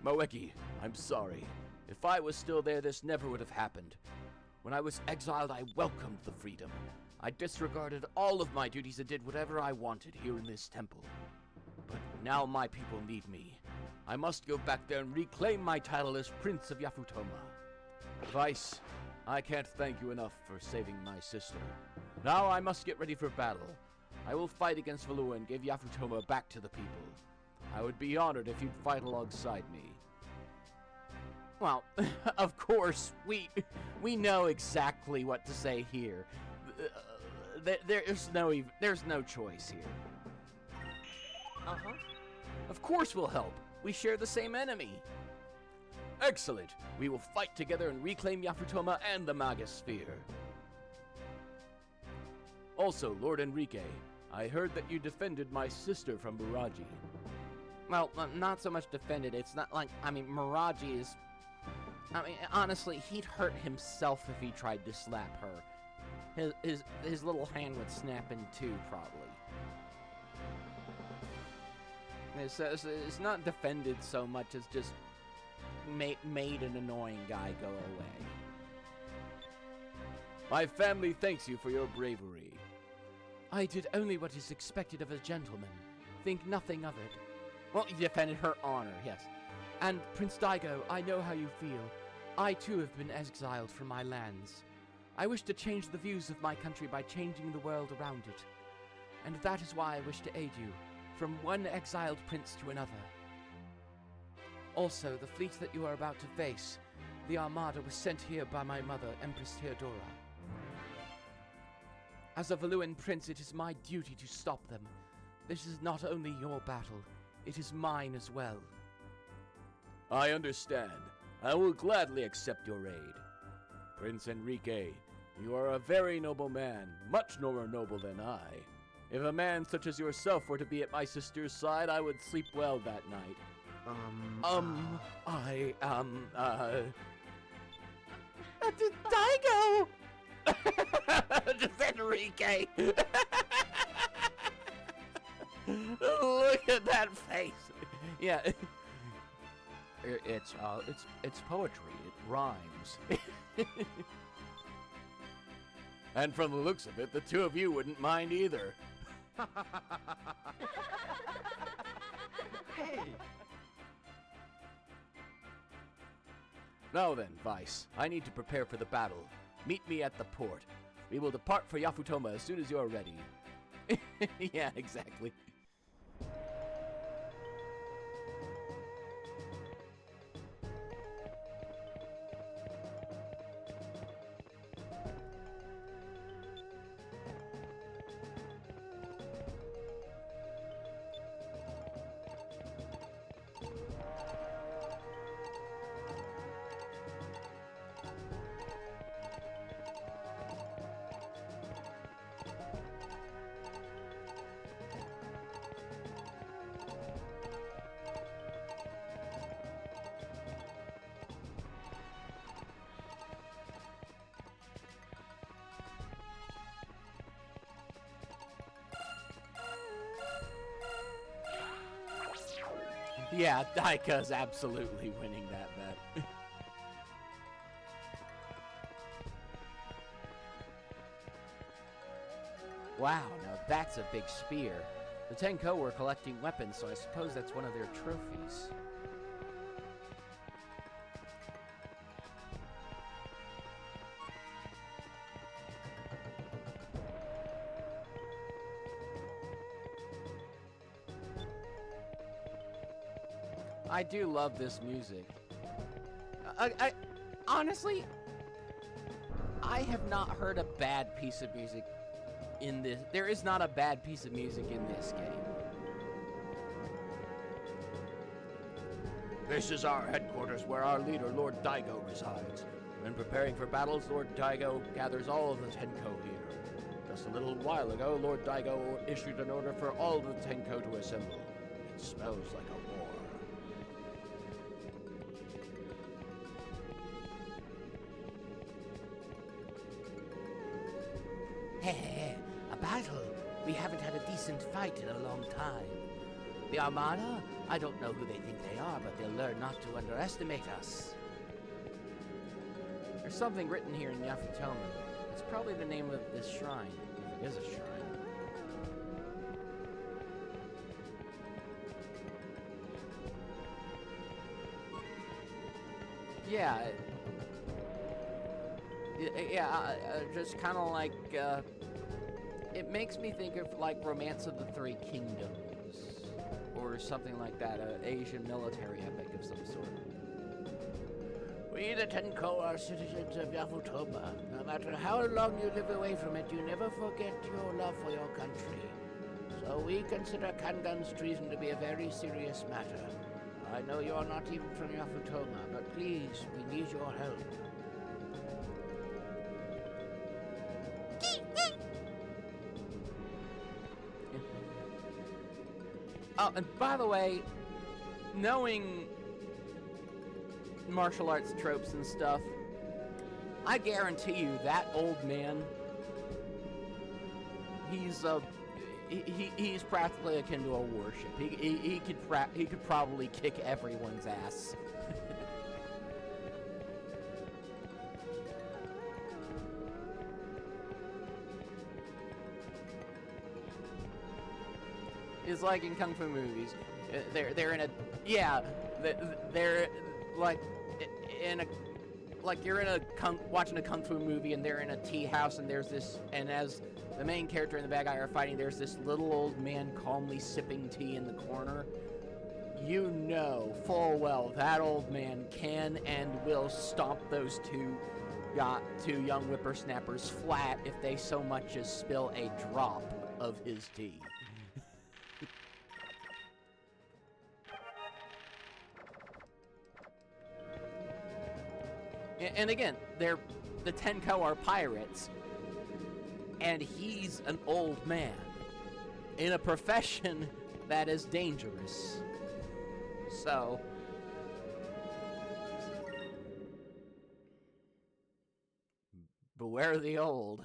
Moeki, I'm sorry. If I was still there, this never would have happened. When I was exiled, I welcomed the freedom. I disregarded all of my duties and did whatever I wanted here in this temple. But now my people need me. I must go back there and reclaim my title as Prince of Yafutoma. Vice, I can't thank you enough for saving my sister. Now I must get ready for battle. I will fight against Valua and give Yafutoma back to the people. I would be honored if you'd fight alongside me. Well, of course, we know exactly what to say here. There's no choice here. Uh-huh. Of course we'll help. We share the same enemy. Excellent! We will fight together and reclaim Yafutoma and the Magosphere. Also, Lord Enrique, I heard that you defended my sister from Muraji. Well, not so much defended. It's not like, Miraji is... honestly, he'd hurt himself if he tried to slap her. His little hand would snap in two, probably. It's not defended so much as just made an annoying guy go away. My family thanks you for your bravery. I did only what is expected of a gentleman. Think nothing of it. Well, you defended her honor, yes. And Prince Daigo, I know how you feel. I too have been exiled from my lands. I wish to change the views of my country by changing the world around it. And that is why I wish to aid you, from one exiled prince to another. Also, the fleet that you are about to face, the Armada was sent here by my mother, Empress Theodora. As a Valuan prince, it is my duty to stop them. This is not only your battle, it is mine as well. I understand. I will gladly accept your aid. Prince Enrique, you are a very noble man, much more noble than I. If a man such as yourself were to be at my sister's side, I would sleep well that night. Daigo! Just Enrique! Look at that face! Yeah. It's poetry. It rhymes. And from the looks of it, the two of you wouldn't mind either. Hey! Now then, Vice, I need to prepare for the battle. Meet me at the port. We will depart for Yafutoma as soon as you are ready. Yeah, exactly. Yeah, Daika's absolutely winning that bet. Wow, now that's a big spear. The Tenko were collecting weapons, so I suppose that's one of their trophies. I do love this music. Honestly, I have not heard a bad piece of music in this. There is not a bad piece of music in this game. This is our headquarters where our leader, Lord Daigo, resides. When preparing for battles, Lord Daigo gathers all of the Tenko here. Just a little while ago, Lord Daigo issued an order for all the Tenko to assemble. It smells like a war. Hey, a battle? We haven't had a decent fight in a long time. The Armada? I don't know who they think they are, but they'll learn not to underestimate us. There's something written here in Yafutoma. It's probably the name of this shrine, if it is a shrine. Yeah. Just kind of like, it makes me think of like Romance of the Three Kingdoms, or something like that, an Asian military epic of some sort. We, the Tenko, are citizens of Yafutoma. No matter how long you live away from it, you never forget your love for your country. So we consider Kangan's treason to be a very serious matter. I know you're not even from Yafutoma, but please, we need your help. Oh, and by the way, knowing martial arts tropes and stuff, I guarantee you that old man, he's practically akin to a warship. He could probably kick everyone's ass. It's like in kung fu movies. They're in a they're like in a like you're in a watching a kung fu movie and they're in a tea house and there's this, and as the main character and the bad guy are fighting, there's this little old man calmly sipping tea in the corner. You know full well that old man can and will stomp those two young whippersnappers flat if they so much as spill a drop of his tea. And again, the Tenko are pirates, and he's an old man in a profession that is dangerous. So, beware the old.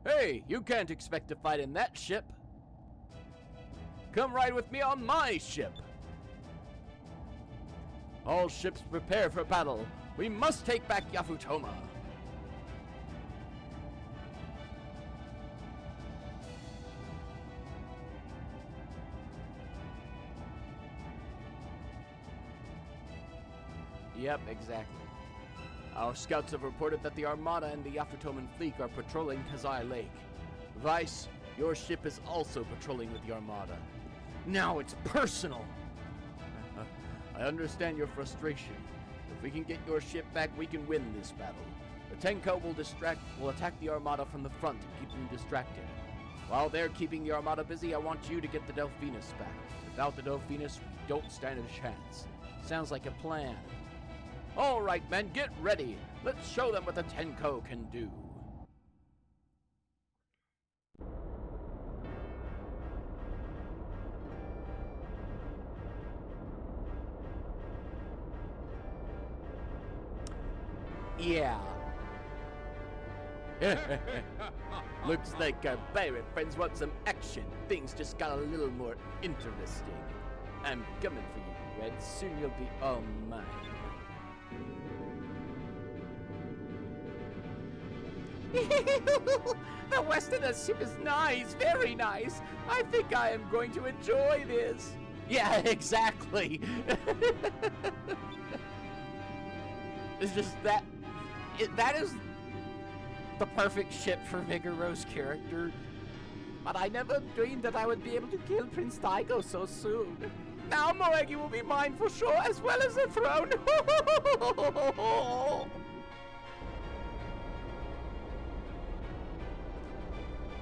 Hey, you can't expect to fight in that ship. Come ride with me on my ship. All ships prepare for battle. We must take back Yafutoma. Yep, exactly. Our scouts have reported that the Armada and the Yafutoman fleet are patrolling Kazai Lake. Vice, your ship is also patrolling with the Armada. Now it's personal! I understand your frustration. If we can get your ship back, we can win this battle. The Tenko will attack the Armada from the front and keep them distracted. While they're keeping the Armada busy, I want you to get the Delphinus back. Without the Delphinus, we don't stand a chance. Sounds like a plan. All right, men, get ready. Let's show them what the Tenko can do. Yeah. Looks like our pirate friends want some action. Things just got a little more interesting. I'm coming for you, Red. Soon you'll be all mine. The west of the ship is nice, very nice. I think I am going to enjoy this. Yeah, exactly. It's just that... that is the perfect ship for Vigoros' character. But I never dreamed that I would be able to kill Prince Daigo so soon. Now Moegi will be mine for sure, as well as the throne.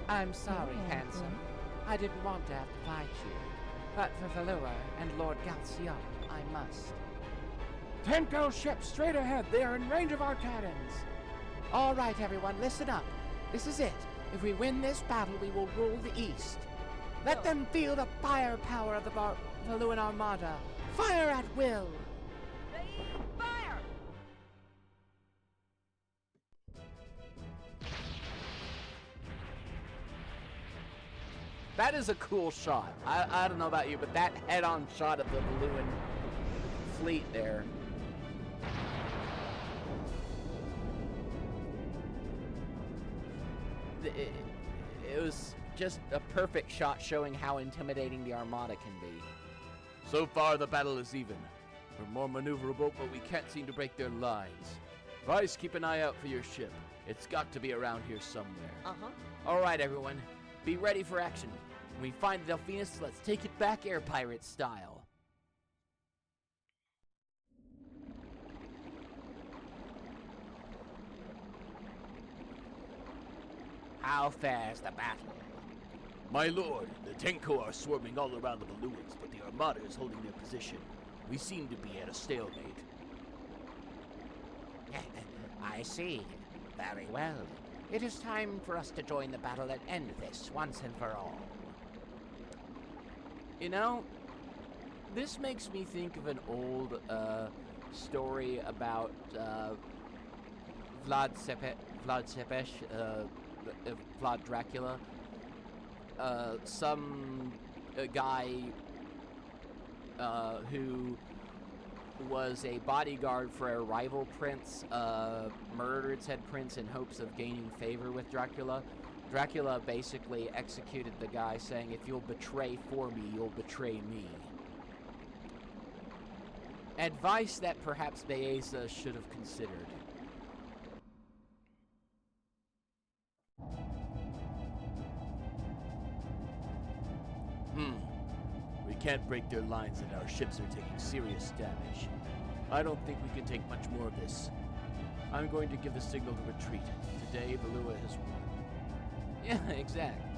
I'm sorry, handsome. I didn't want to have to fight you. But for Valua and Lord Galcion, I must. Tenko ship straight ahead. They are in range of our cannons. All right, everyone, listen up. This is it. If we win this battle, we will rule the East. Let them feel the firepower of the Valuan Armada. Fire at will. Fire! That is a cool shot. I don't know about you, but that head-on shot of the Valuan fleet there. It was just a perfect shot showing how intimidating the Armada can be. So far, the battle is even. We're more maneuverable, but we can't seem to break their lines. Vice, keep an eye out for your ship. It's got to be around here somewhere. All right, everyone. Be ready for action. When we find the Delphinus, let's take it back air pirate style. How fares the battle? My lord, the Tenko are swarming all around the Valuans, but the Armada is holding their position. We seem to be at a stalemate. I see. Very well. It is time for us to join the battle and end this once and for all. You know, this makes me think of an old story about Vlad Tepes, Vlad Dracula. Some guy who was a bodyguard for a rival prince, murdered said prince in hopes of gaining favor with Dracula. Dracula basically executed the guy, saying, if you'll betray for me, you'll betray me. Advice that perhaps Baeza should have considered. We can't break their lines and our ships are taking serious damage. I don't think we can take much more of this. I'm going to give the signal to retreat. Today, Valua has won. Yeah, exactly.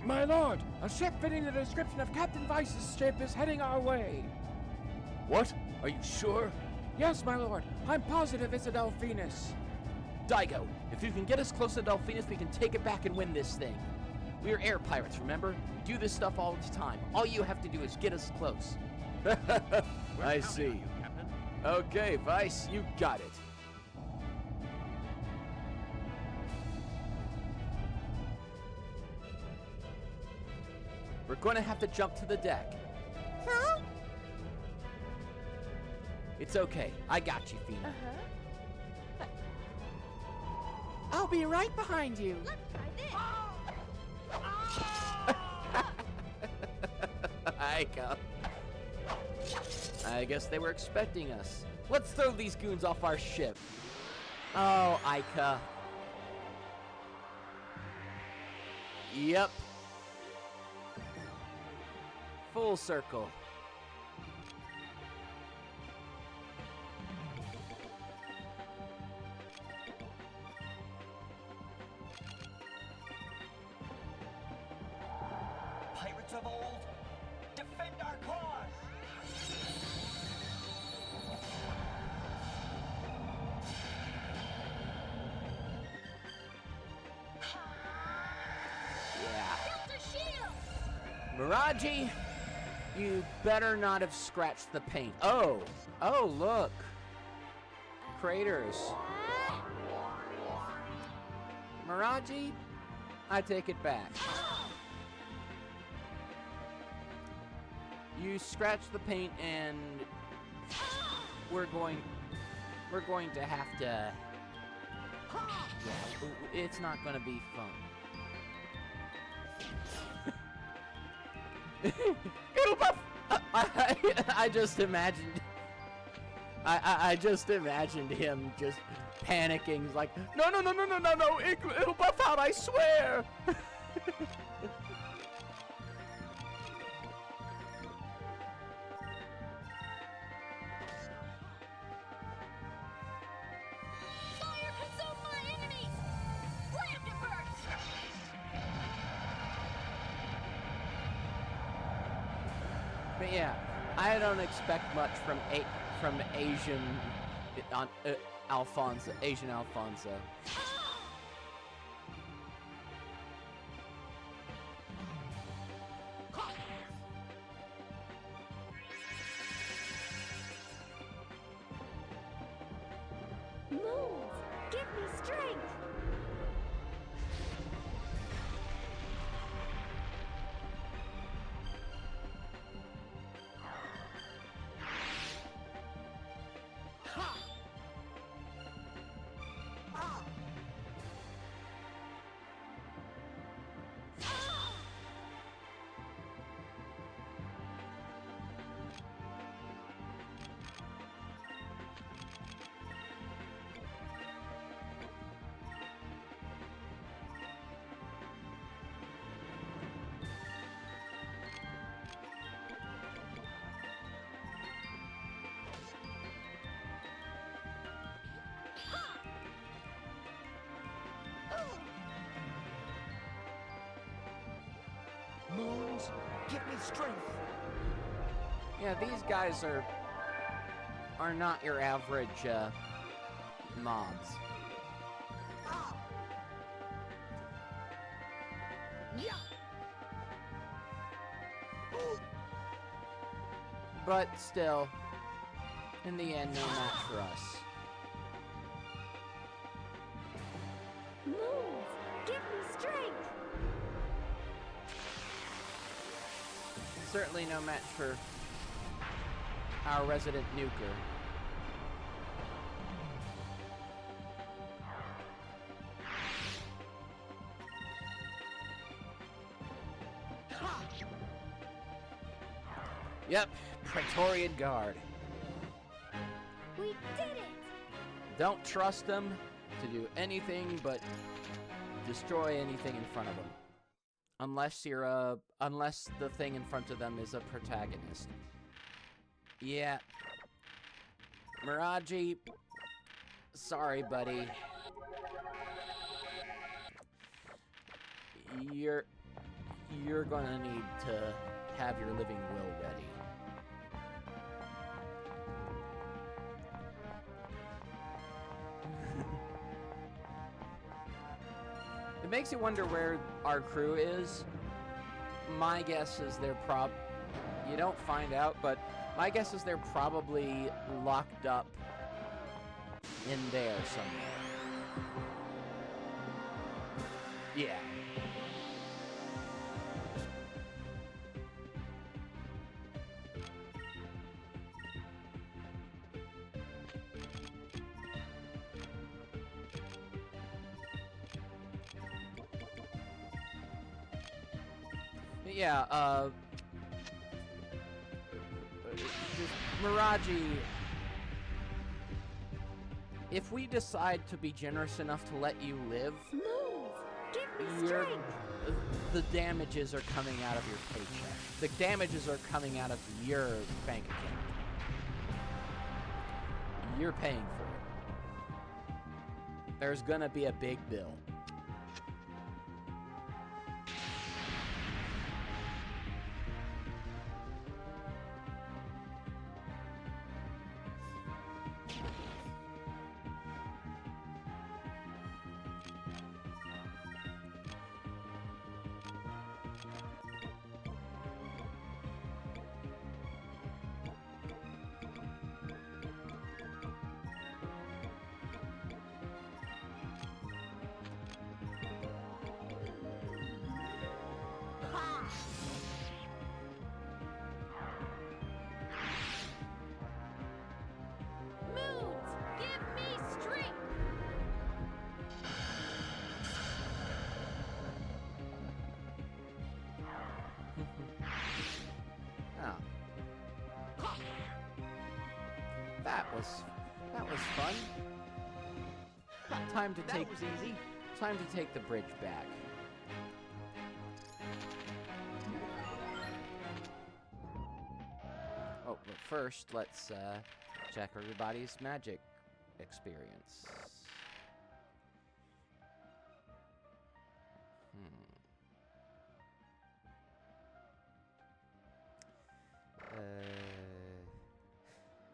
My lord, a ship fitting the description of Captain Vice's ship is heading our way. What? Are you sure? Yes, my lord. I'm positive it's a Delphinus. Daigo, if you can get us close to Delphinus, we can take it back and win this thing. We are air pirates, remember? We do this stuff all the time. All you have to do is get us close. I see. Okay, Vice, you got it. We're going to have to jump to the deck. Huh? It's okay. I got you, Fina. I'll be right behind you. Let's try this. I go. I guess they were expecting us. Let's throw these goons off our ship. Oh, Ica. Yep. Full circle. Pirates of old, defend our cause! Miraji, you better not have scratched the paint. Oh, look. Craters. Miraji, I take it back. You scratched the paint and we're going to have to, yeah, it's not going to be fun. I just imagined. I just imagined him just panicking. He's like, no! It'll buff out. I swear. Fire consume my enemies! Slam to burst! But yeah, I don't expect much from Asian Alfonso. Moons, give me strength! Moons, give me strength! Yeah, these guys are not your average mobs. But still, in the end, no match for us. Moons, give me strength! Certainly no match for our resident nuker. Yep, Praetorian Guard. We did it! Don't trust them to do anything but destroy anything in front of them. Unless the thing in front of them is a protagonist. Yeah. Miraji, sorry, buddy. You're gonna need to have your living will ready. It makes you wonder where our crew is. My guess is they're you don't find out, but my guess is they're probably locked up in there somewhere. Yeah. Miraji, if we decide to be generous enough to let you live, Move! Give me your strength! the damages are coming out of your paycheck. The damages are coming out of your bank account. You're paying for it. There's gonna be a big bill. Moons! Give me strength! Oh. That was fun. Time to take easy. Time to take the bridge back. Oh, but first let's check everybody's magic experience.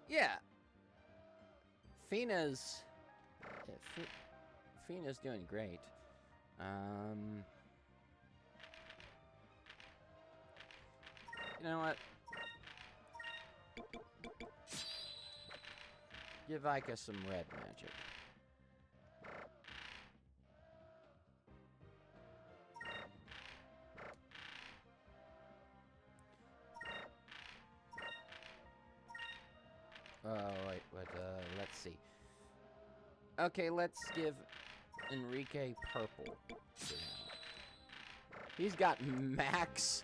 Yeah. Fina's Fina's doing great. You know what? Give Ika some red magic. Oh, wait, let's see. Okay, let's give Enrique purple. He's got max.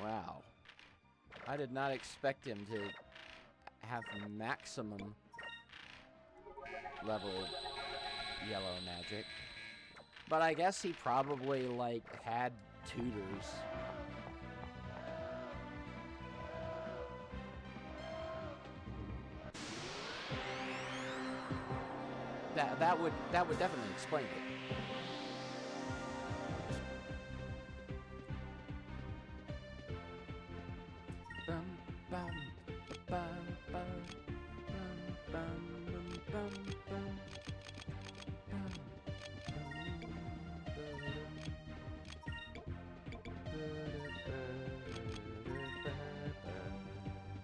Wow. I did not expect him to have maximum level yellow magic. But I guess he probably, like, had tutors. That would definitely explain it. Bum, bum, bum, bum, bum, bum, bum,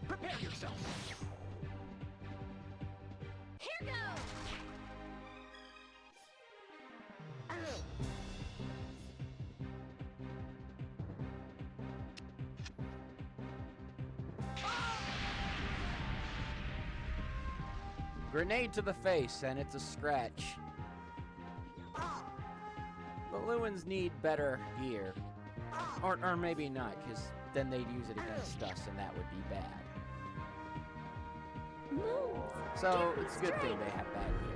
Prepare yourself! Here goes! Grenade to the face, and it's a scratch. Balloons need better gear. Or maybe not, because then they'd use it against us, and that would be bad. Move! So, Give me it's a good thing strength. they have bad gear.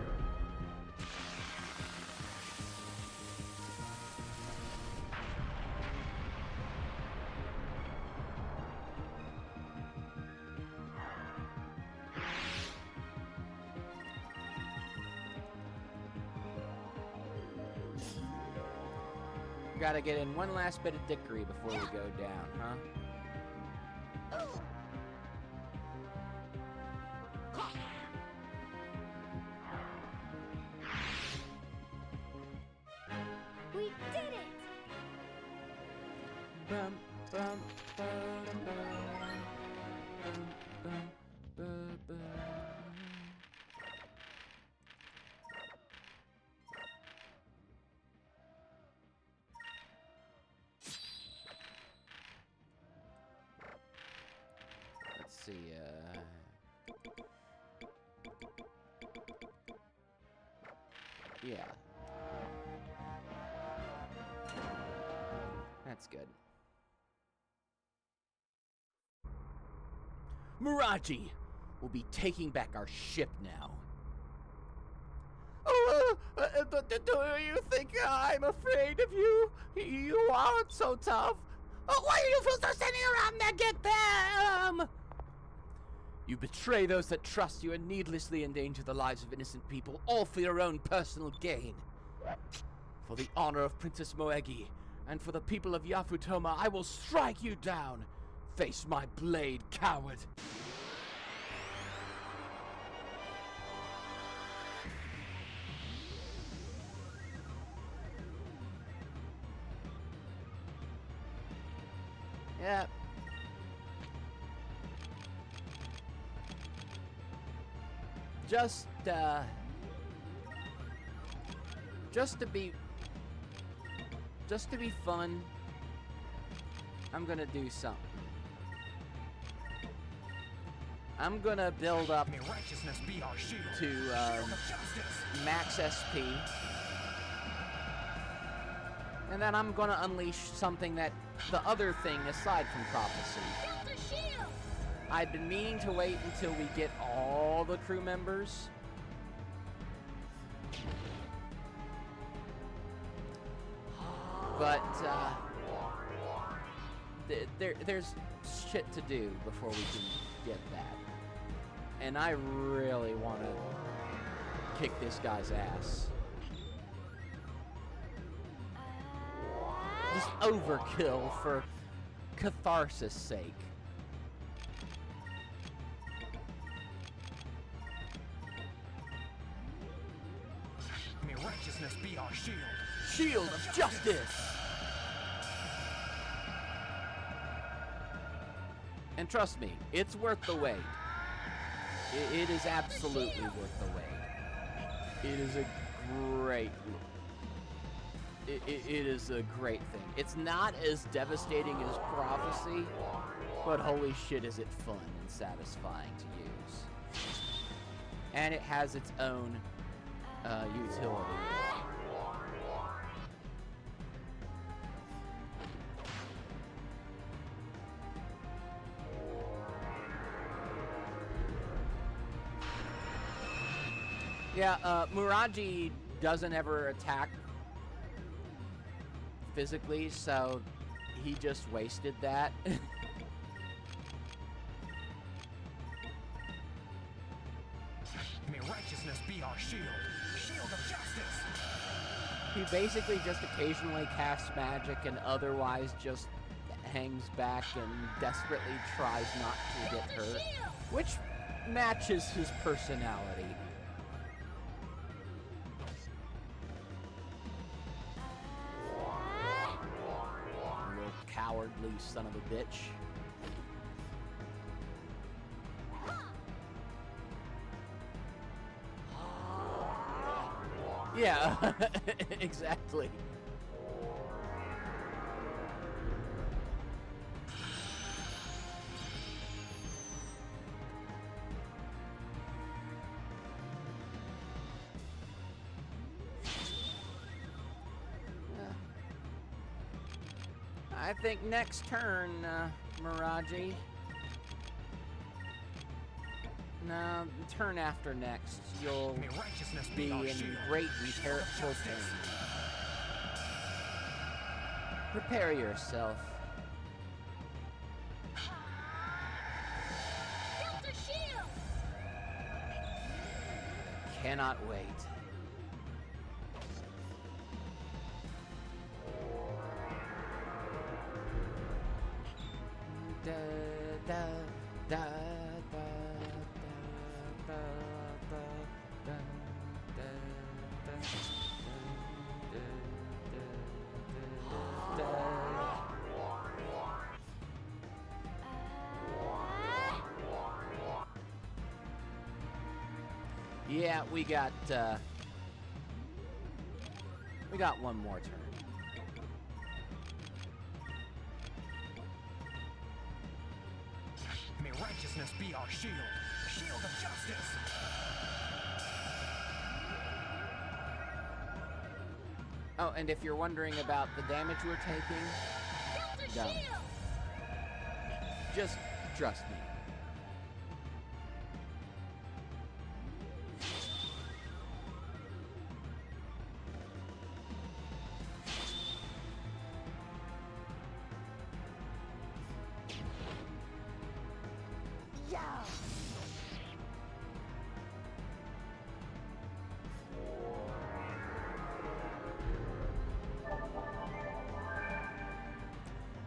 Gotta get in one last bit of dickery before we go down, huh? We did it! Bum, bum, bum, bum, bum, bum, bum. Let's see, yeah. That's good. Miraji will be taking back our ship now. Do you think I'm afraid of you? You aren't so tough. Why are you fools still standing around there? Get them! You betray those that trust you and needlessly endanger the lives of innocent people, all for your own personal gain. For the honor of Princess Moegi, and for the people of Yafutoma, I will strike you down. Face my blade, coward. Yeah. Just to be fun, I'm gonna do something. I'm gonna build up May righteousness be our shield. to Shield of justice. max SP, and then I'm gonna unleash something that the other thing aside from prophecy. Delta shield! I've been meaning to wait until we get all the crew members. But there's shit to do before we can get that. And I really want to kick this guy's ass. Just overkill for catharsis' sake. May righteousness be our shield. Shield of justice! And trust me, it's worth the wait. It is absolutely worth the wait. It is a great... It is a great thing. It's not as devastating as Prophecy, but holy shit is it fun and satisfying to use. And it has its own utility. Yeah, Muraji doesn't ever attack physically, so he just wasted that. May righteousness be our shield. Shield of justice. He basically just occasionally casts magic and otherwise just hangs back and desperately tries not to get hurt, which matches his personality. Little cowardly son of a bitch. Yeah, exactly. I think next turn, Miraji. No, turn after next, you'll May righteousness be be our in shield. great and terrible pain. Prepare yourself. Delta shield! Cannot wait. Da, da, da, da, da, da, da, da, da, da, da, da, da. Yeah, we got one more turn. May righteousness be our shield. Shield of justice. Oh, and if you're wondering about the damage we're taking, Delta don't. shield! Just trust me.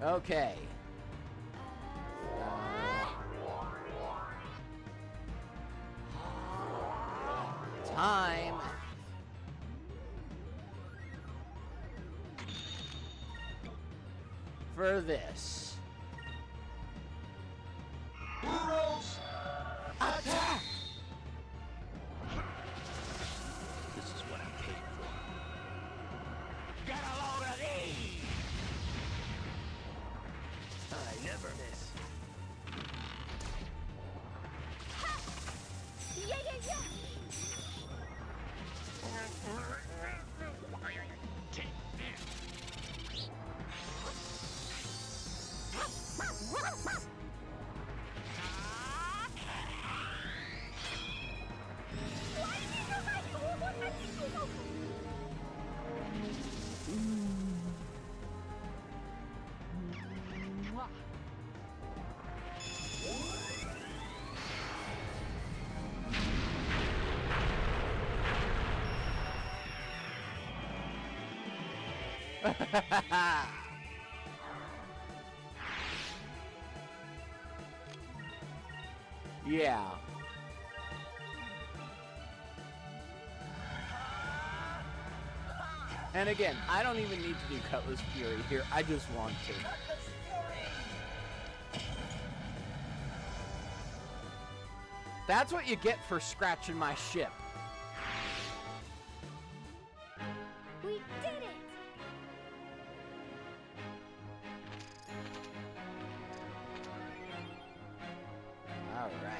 Okay. Time. For this. Heroes, attack! This is what I'm paid for. Get a load of these! I never miss. Yeah, yeah, yeah! Yeah. And again, I don't even need to do Cutlass Fury here. I just want to. That's what you get for scratching my ship. We did it! All right.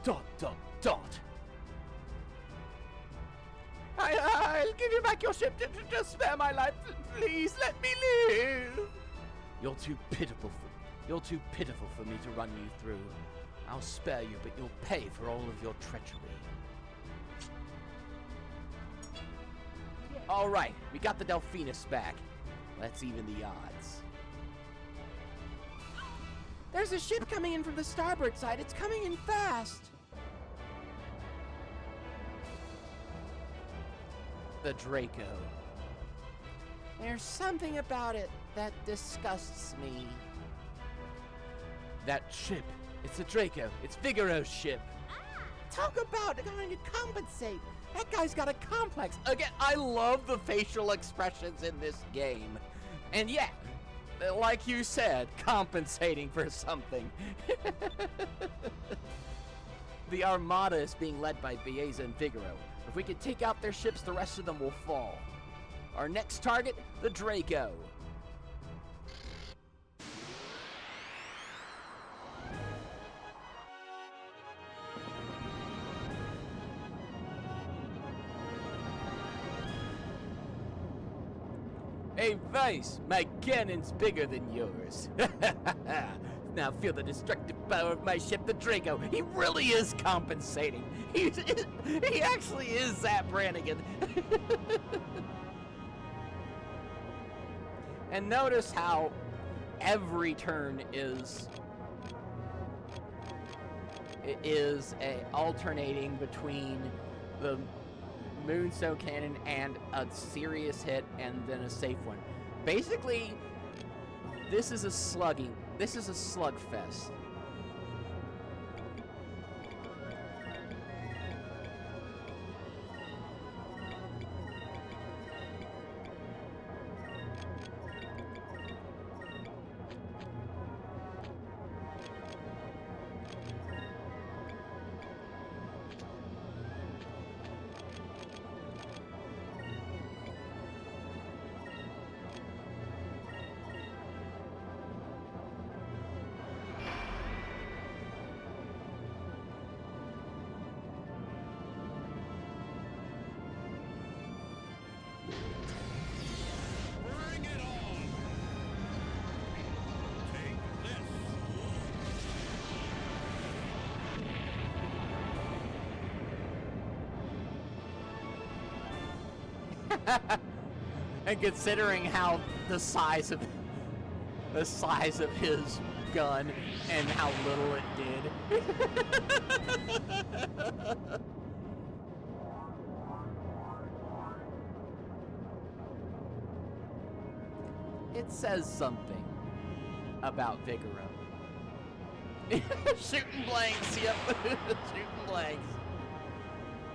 Dot, dot, dot. I'll give you back your ship. Just spare my life. Please let me live. You're too pitiful for me to run you through. I'll spare you, but you'll pay for all of your treachery. All right, we got the Delphinus back. Let's even the odds. There's a ship coming in from the starboard side. It's coming in fast. The Draco. There's something about it that disgusts me. That ship. It's a Draco. It's Figaro's ship. Talk about going to compensate. That guy's got a complex. Again, I love the facial expressions in this game. And yeah, like you said, compensating for something. The Armada is being led by Baeza and Figaro. If we can take out their ships, the rest of them will fall. Our next target, the Draco. Hey, Vice, my cannon's bigger than yours. Now feel the destructive power of my ship, the Draco. He really is compensating. He actually is Zap Brannigan. And notice how every turn is alternating between the Moonstone Cannon and a serious hit and then a safe one. Basically, this is a slugfest. Bring it on! Take this! And considering how the size of his gun and how little it did. It says something about Vigoro. Shooting blanks, yep. Shooting blanks.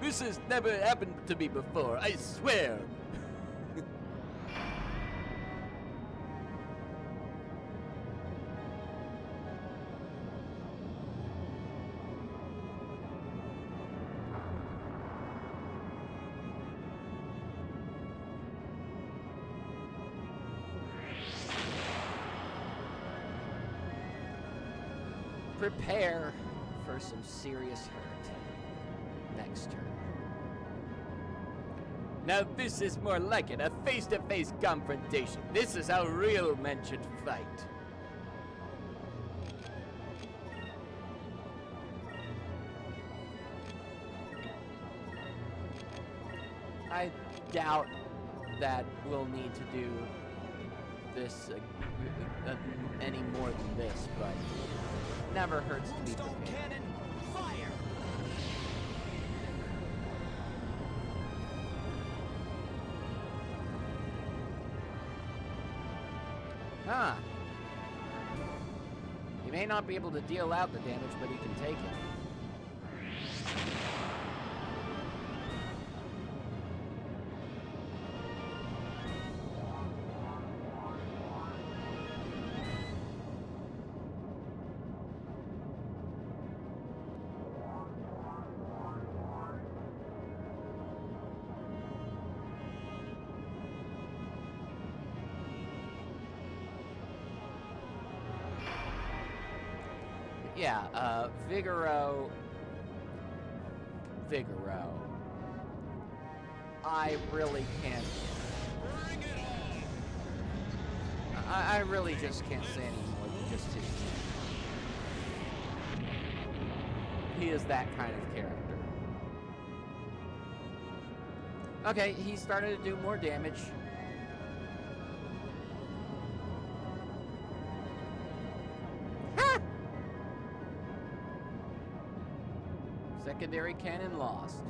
This has never happened to me before, I swear. Prepare for some serious hurt next turn. Now this is more like it, a face-to-face confrontation. This is how real men should fight. I doubt that we'll need to do this any more than this, but never hurts to be prepared. Cannon, fire! Huh. He may not be able to deal out the damage, but he can take it. Yeah, Vigoro. I really can't. I really just can't say any more than just his name. He is that kind of character. Okay, he started to do more damage. Secondary cannon lost.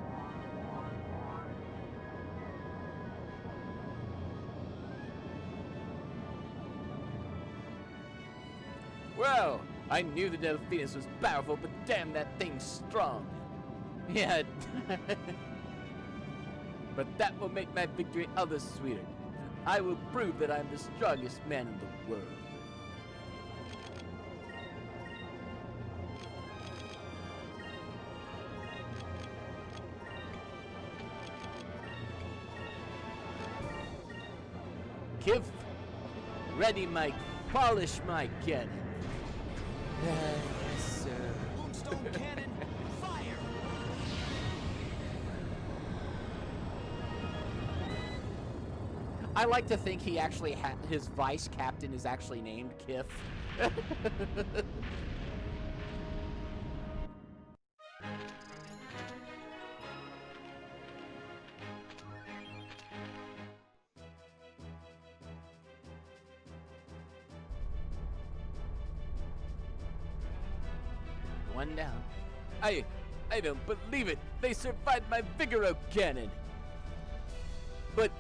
Well, I knew the Delphinus was powerful, but damn, that thing's strong. Yeah. But that will make my victory all the sweeter. I will prove that I'm the strongest man in the world. Kif, ready, Mike. Polish my cannon. Yes, sir. Moonstone cannon, fire! I like to think he actually his vice captain is actually named Kif. One down. I don't believe it. They survived my Vigoro cannon. But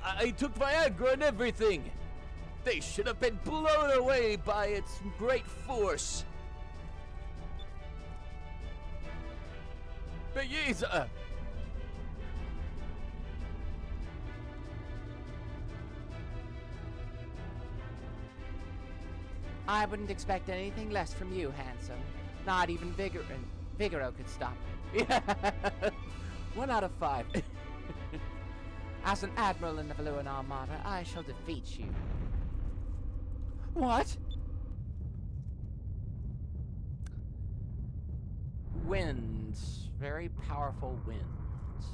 I took Viagra and everything. They should have been blown away by its great force. Belleza! I wouldn't expect anything less from you, handsome. Not even Vigoro could stop me. Yeah. 1 out of 5. As an admiral in the Valuan Armada, I shall defeat you. What? Winds. Very powerful winds.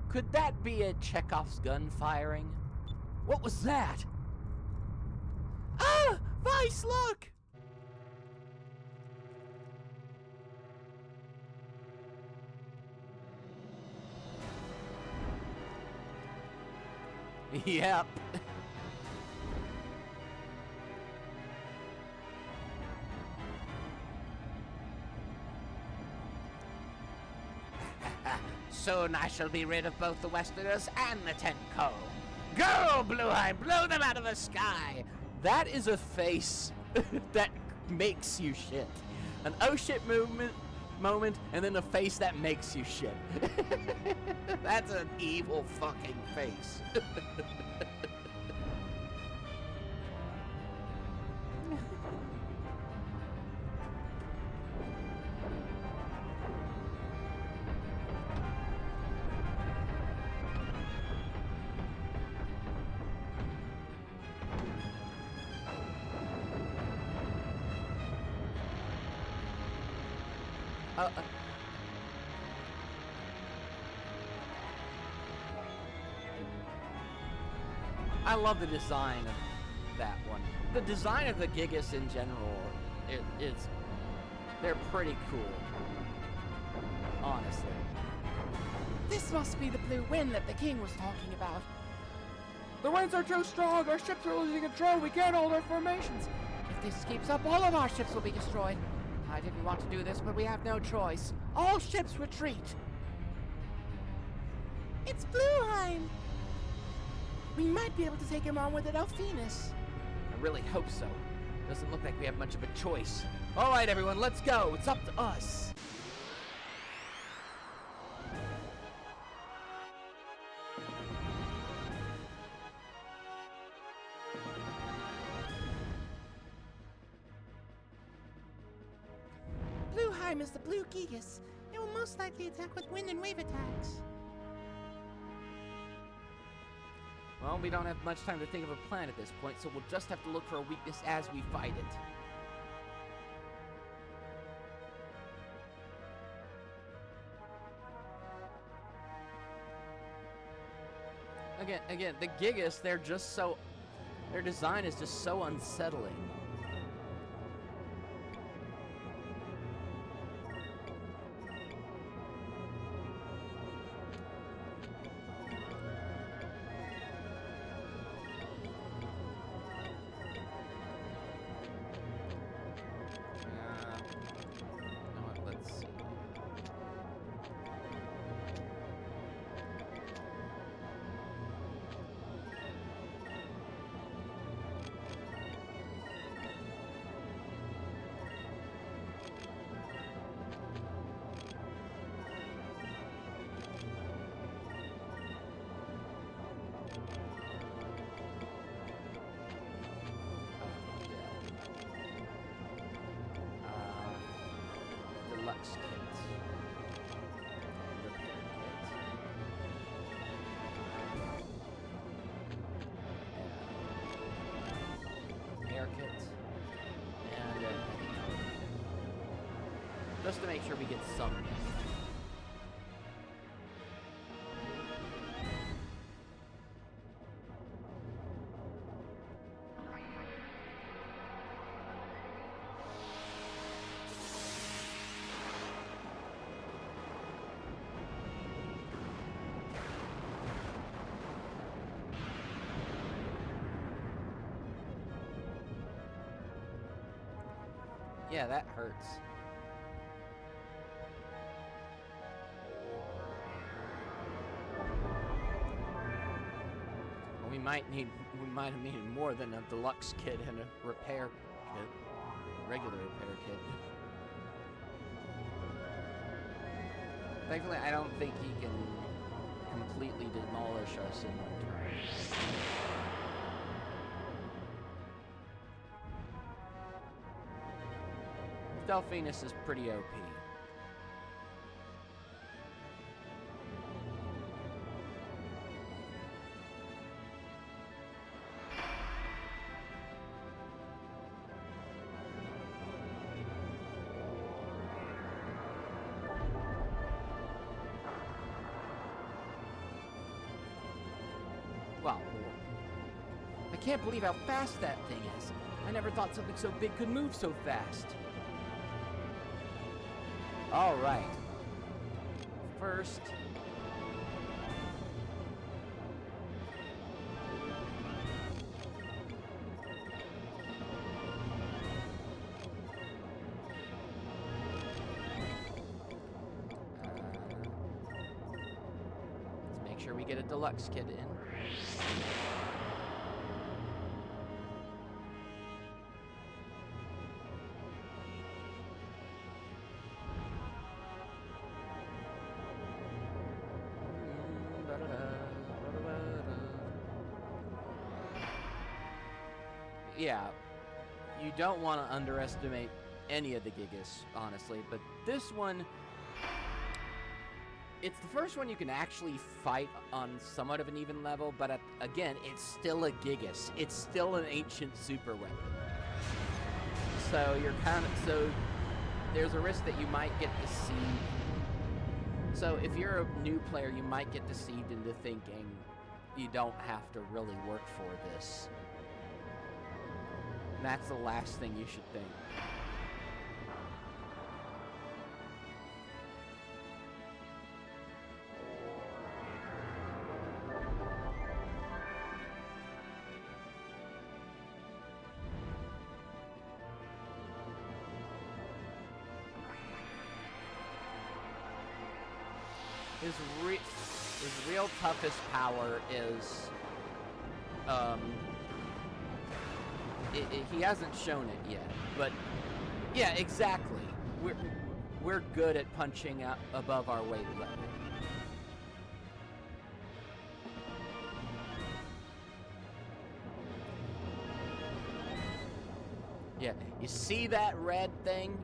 Could that be a Chekhov's gun firing? What was that? Ah! Vice, look! Yep. Soon I shall be rid of both the Westerners and the Tenko. Go, Blueheim, blow them out of the sky! That is a face that makes you shit. An oh shit moment, and then a face that makes you shit. That's an evil fucking face. I love the design of that one. The design of the Gigas in general, they're pretty cool. Honestly. This must be the blue wind that the king was talking about. The winds are too strong. Our ships are losing control. We can't hold our formations. If this keeps up, all of our ships will be destroyed. I didn't want to do this, but we have no choice. All ships retreat. It's Blueheim. We might be able to take him on with the Delphinus. I really hope so. Doesn't look like we have much of a choice. All right, everyone, let's go. It's up to us. Blueheim is the blue Gigas. It will most likely attack with wind and wave attacks. Well, we don't have much time to think of a plan at this point, so we'll just have to look for a weakness as we fight it. Again, the Gigas, they're just so... Their design is just so unsettling. Deluxe kit. Repair kit. And just to make sure we get some. Yeah, that hurts. We might have needed more than a deluxe kit and a repair kit. Regular repair kit. Thankfully, I don't think he can completely demolish us in one turn. Delphinus is pretty OP. Wow. I can't believe how fast that thing is. I never thought something so big could move so fast. All right. First, sure we get a deluxe kit in. Yeah, you don't want to underestimate any of the Gigas, honestly, but this one, it's the first one you can actually fight on somewhat of an even level, but again, it's still a Gigas. It's still an ancient super weapon. So there's a risk that you might get deceived. So if you're a new player, you might get deceived into thinking you don't have to really work for this. And that's the last thing you should think. His real toughest power is, he hasn't shown it yet, but yeah, exactly. We're good at punching out above our weight level. Yeah, you see that red thing?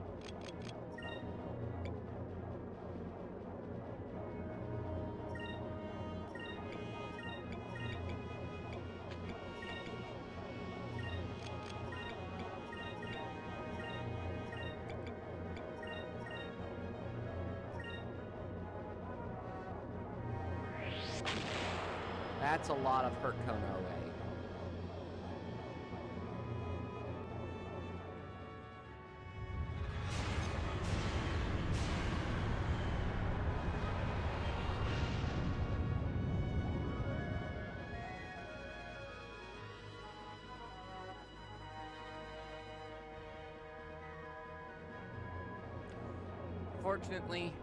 That's a lot of hurt Konoe. Fortunately,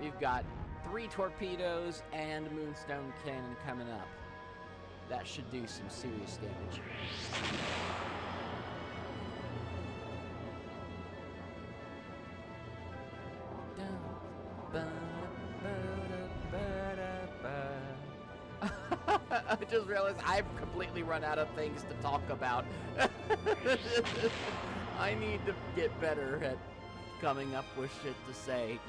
we've got 3 torpedoes and Moonstone Cannon coming up. That should do some serious damage. I just realized I've completely run out of things to talk about. I need to get better at coming up with shit to say.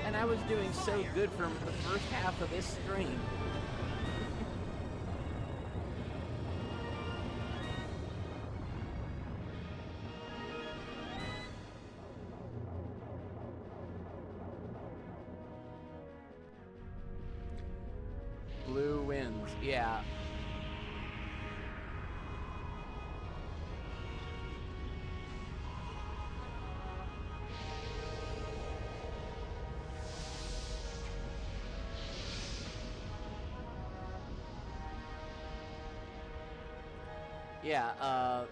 And I was doing so good for the first half of this stream. Blue wins, yeah. Yeah,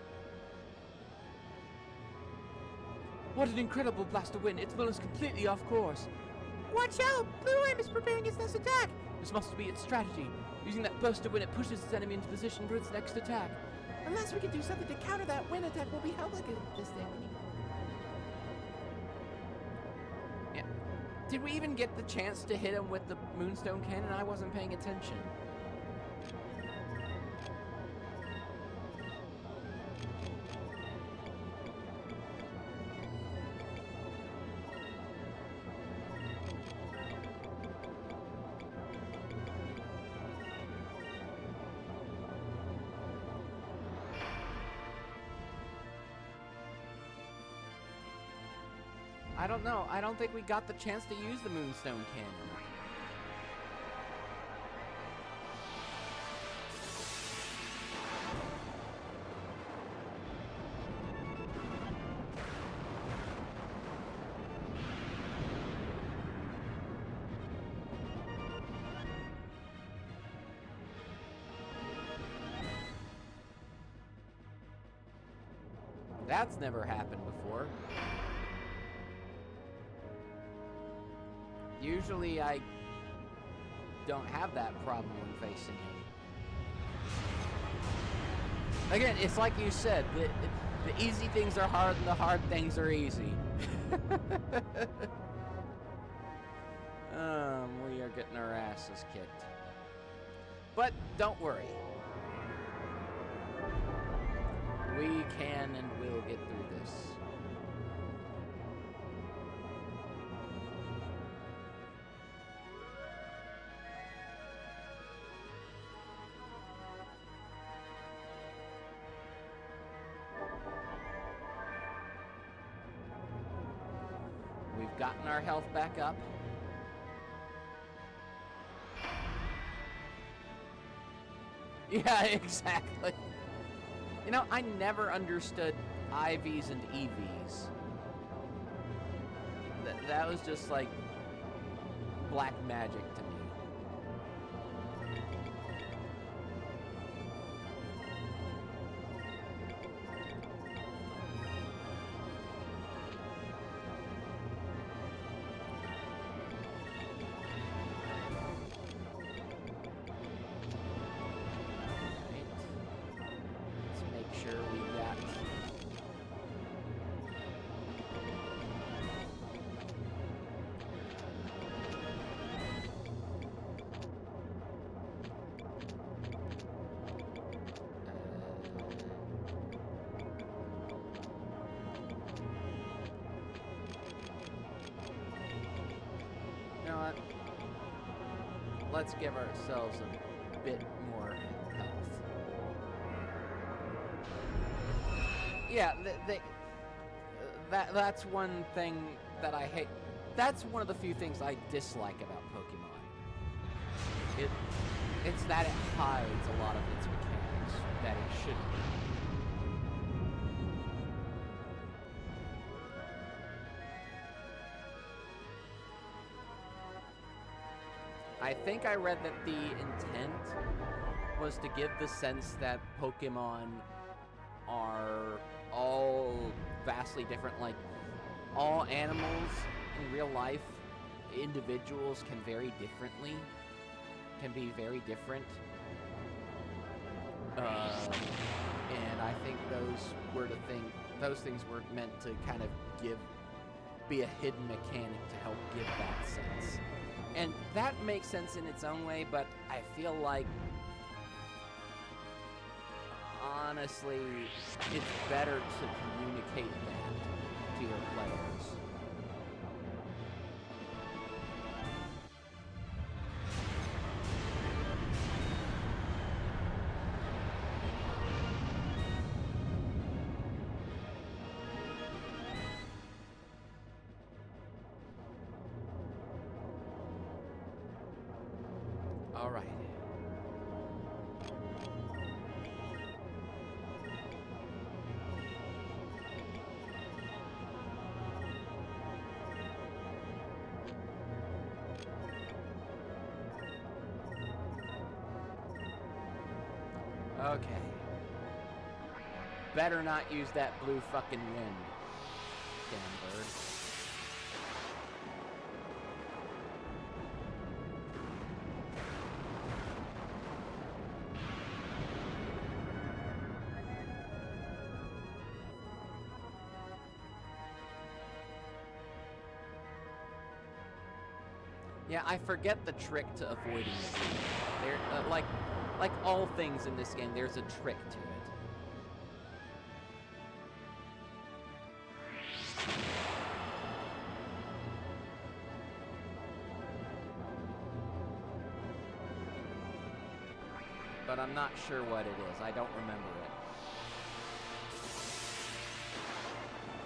what an incredible blast to win. It's blown us completely off course. Watch out! Blue M is preparing its next attack! This must be its strategy. Using that burst to win, it pushes its enemy into position for its next attack. Unless we can do something to counter that wind attack, we'll be helpless against this thing. Yeah. Did we even get the chance to hit him with the Moonstone Cannon? I wasn't paying attention. I don't know. I don't think we got the chance to use the Moonstone Cannon. That's never happened before. Usually I don't have that problem when facing him. Again, it's like you said, the easy things are hard and the hard things are easy. We are getting our asses kicked. But don't worry. We can and will get through this. We've gotten our health back up. Yeah, exactly. You know, I never understood IVs and EVs. That was just like black magic to me. You know what? Let's give ourselves a bit more health. Yeah, that's one thing that I hate. That's one of the few things I dislike about Pokemon. It's that it hides a lot of its mechanics that it shouldn't. I think I read that the intent was to give the sense that Pokemon are all vastly different. Like, all animals in real life, individuals can vary differently, can be very different. And I think those things were meant to kind of be a hidden mechanic to help give that sense. And that makes sense in its own way, but I feel like, honestly, it's better to communicate that to your players. All right. Okay. Better not use that blue fucking wind. Damn bird. Yeah, I forget the trick to avoiding it. There, like all things in this game, there's a trick to it. But I'm not sure what it is. I don't remember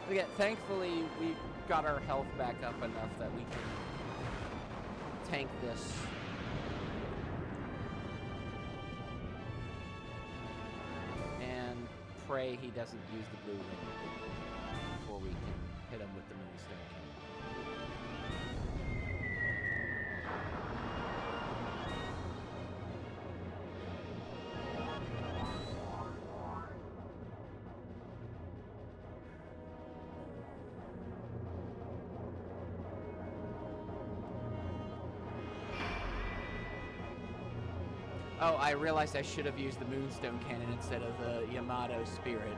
it. Again, thankfully, we got our health back up enough that we can tank this. And pray he doesn't use the blue ring before we can hit him with the Moonstone Cannon. Oh, I realized I should have used the Moonstone Cannon instead of the Yamato Spirit.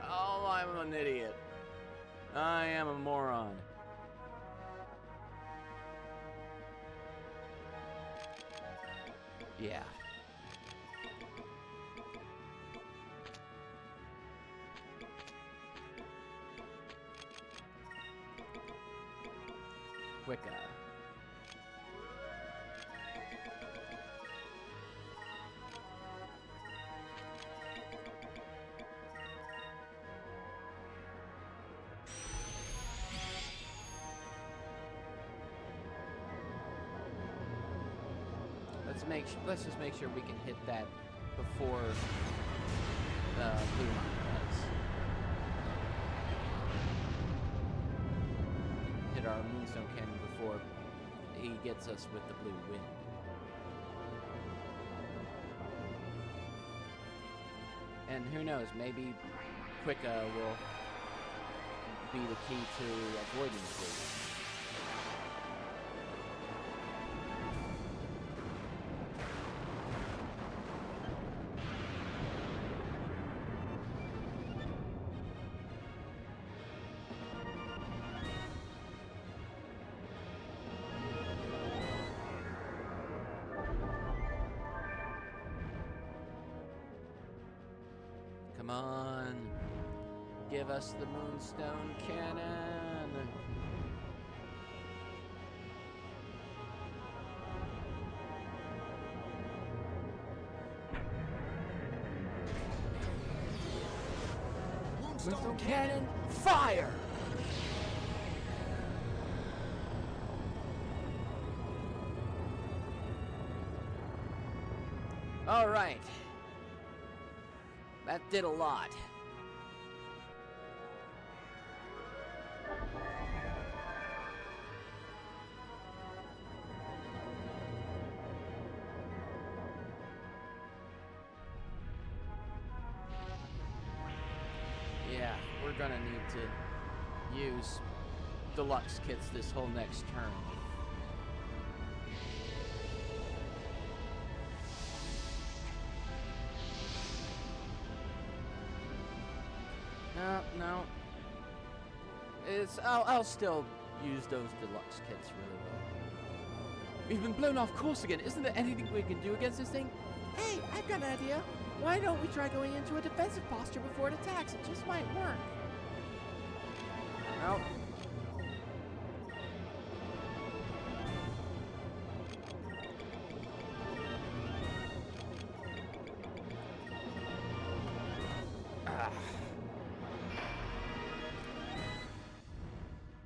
Oh, I'm an idiot. I am a moron. Yeah. Wicca. Let's just make sure we can hit that before Blue Mine does. Hit our Moonstone Cannon before he gets us with the Blue Wind. And who knows, maybe Quicka will be the key to avoiding the Blue Wind. Come on. Give us the Moonstone Cannon. Moonstone Cannon, fire! All right. That did a lot. Yeah, we're gonna need to use deluxe kits this whole next turn. No. I'll still use those deluxe kits really well. We've been blown off course again. Isn't there anything we can do against this thing? Hey, I've got an idea. Why don't we try going into a defensive posture before it attacks? It just might work. Well.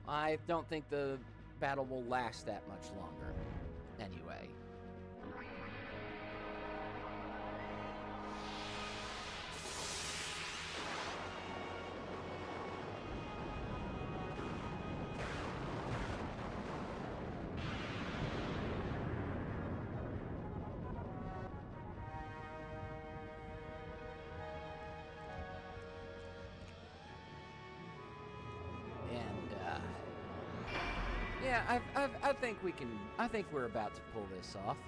I don't think the battle will last that much longer. Anyway. Yeah, I think we can. I think we're about to pull this off.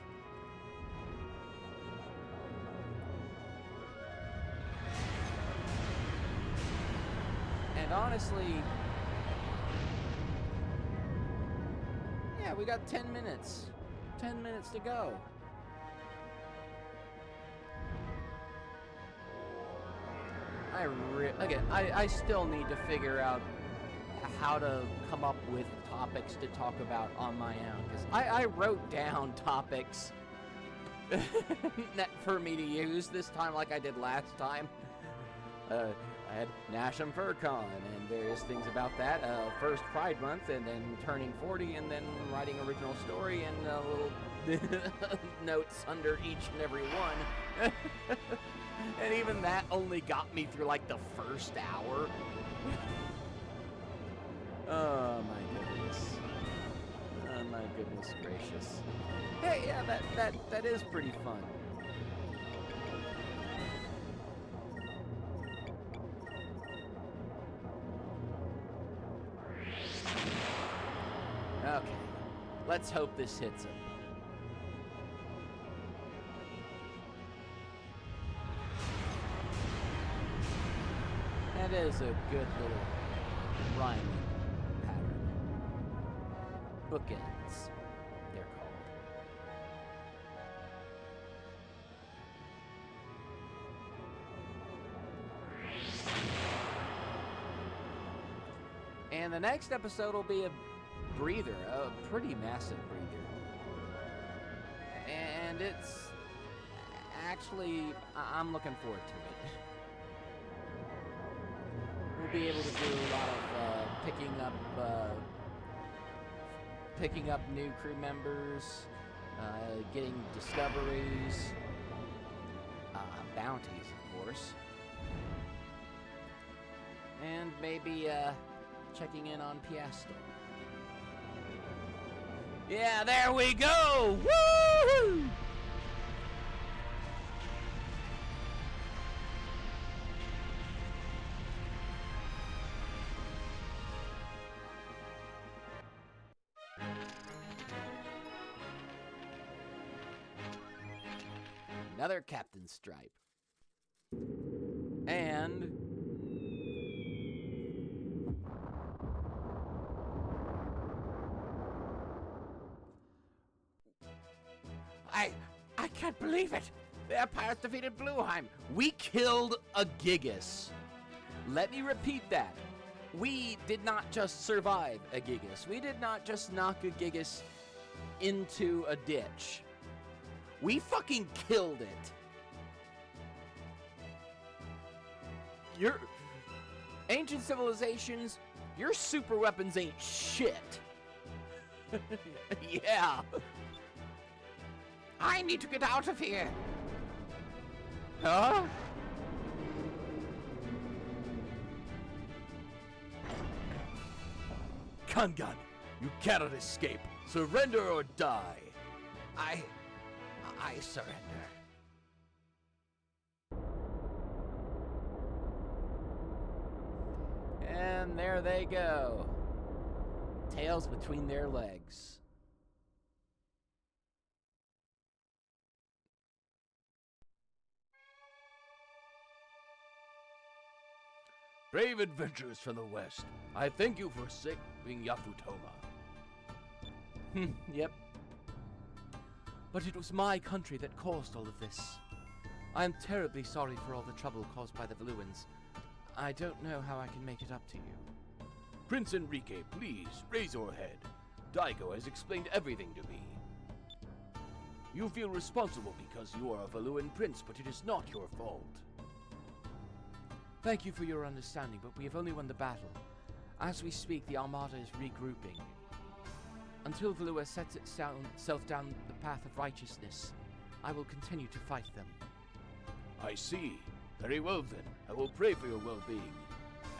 And honestly, yeah, we got 10 minutes. 10 minutes to go. I still need to figure out how to come up with topics to talk about on my own, because I wrote down topics for me to use this time like I did last time. I had Nasham FurCon and various things about that. First Pride Month, and then turning 40, and then writing original story, and little notes under each and every one. And even that only got me through like the first hour. Oh my goodness. Oh my goodness gracious. Hey, yeah, that is pretty fun. Okay. Let's hope this hits him. That is a good little rhyming pattern. Bookends, they're called. And the next episode will be a breather, a pretty massive breather. And it's actually, I'm looking forward to it. We'll be able to do a lot of picking up new crew members, getting discoveries, bounties, of course, and maybe checking in on Piesta. Yeah, there we go! Woo! Another Captain Stripe. And I can't believe it. The Empires defeated Blueheim. We killed a Gigas. Let me repeat that. We did not just survive a Gigas. We did not just knock a Gigas into a ditch. We fucking killed it. Your ancient civilizations, your super weapons ain't shit. Yeah. I need to get out of here. Huh? Kangan, you cannot escape. Surrender or die. I surrender. And there they go. Tails between their legs. Brave adventurers from the West, I thank you for saving Yafutoma. Yep. But it was my country that caused all of this. I am terribly sorry for all the trouble caused by the Valuans. I don't know how I can make it up to you. Prince Enrique, please, raise your head. Daigo has explained everything to me. You feel responsible because you are a Valuan prince, but it is not your fault. Thank you for your understanding, but we have only won the battle. As we speak, the Armada is regrouping. Until Valua sets itself down the path of righteousness, I will continue to fight them. I see. Very well then. I will pray for your well-being.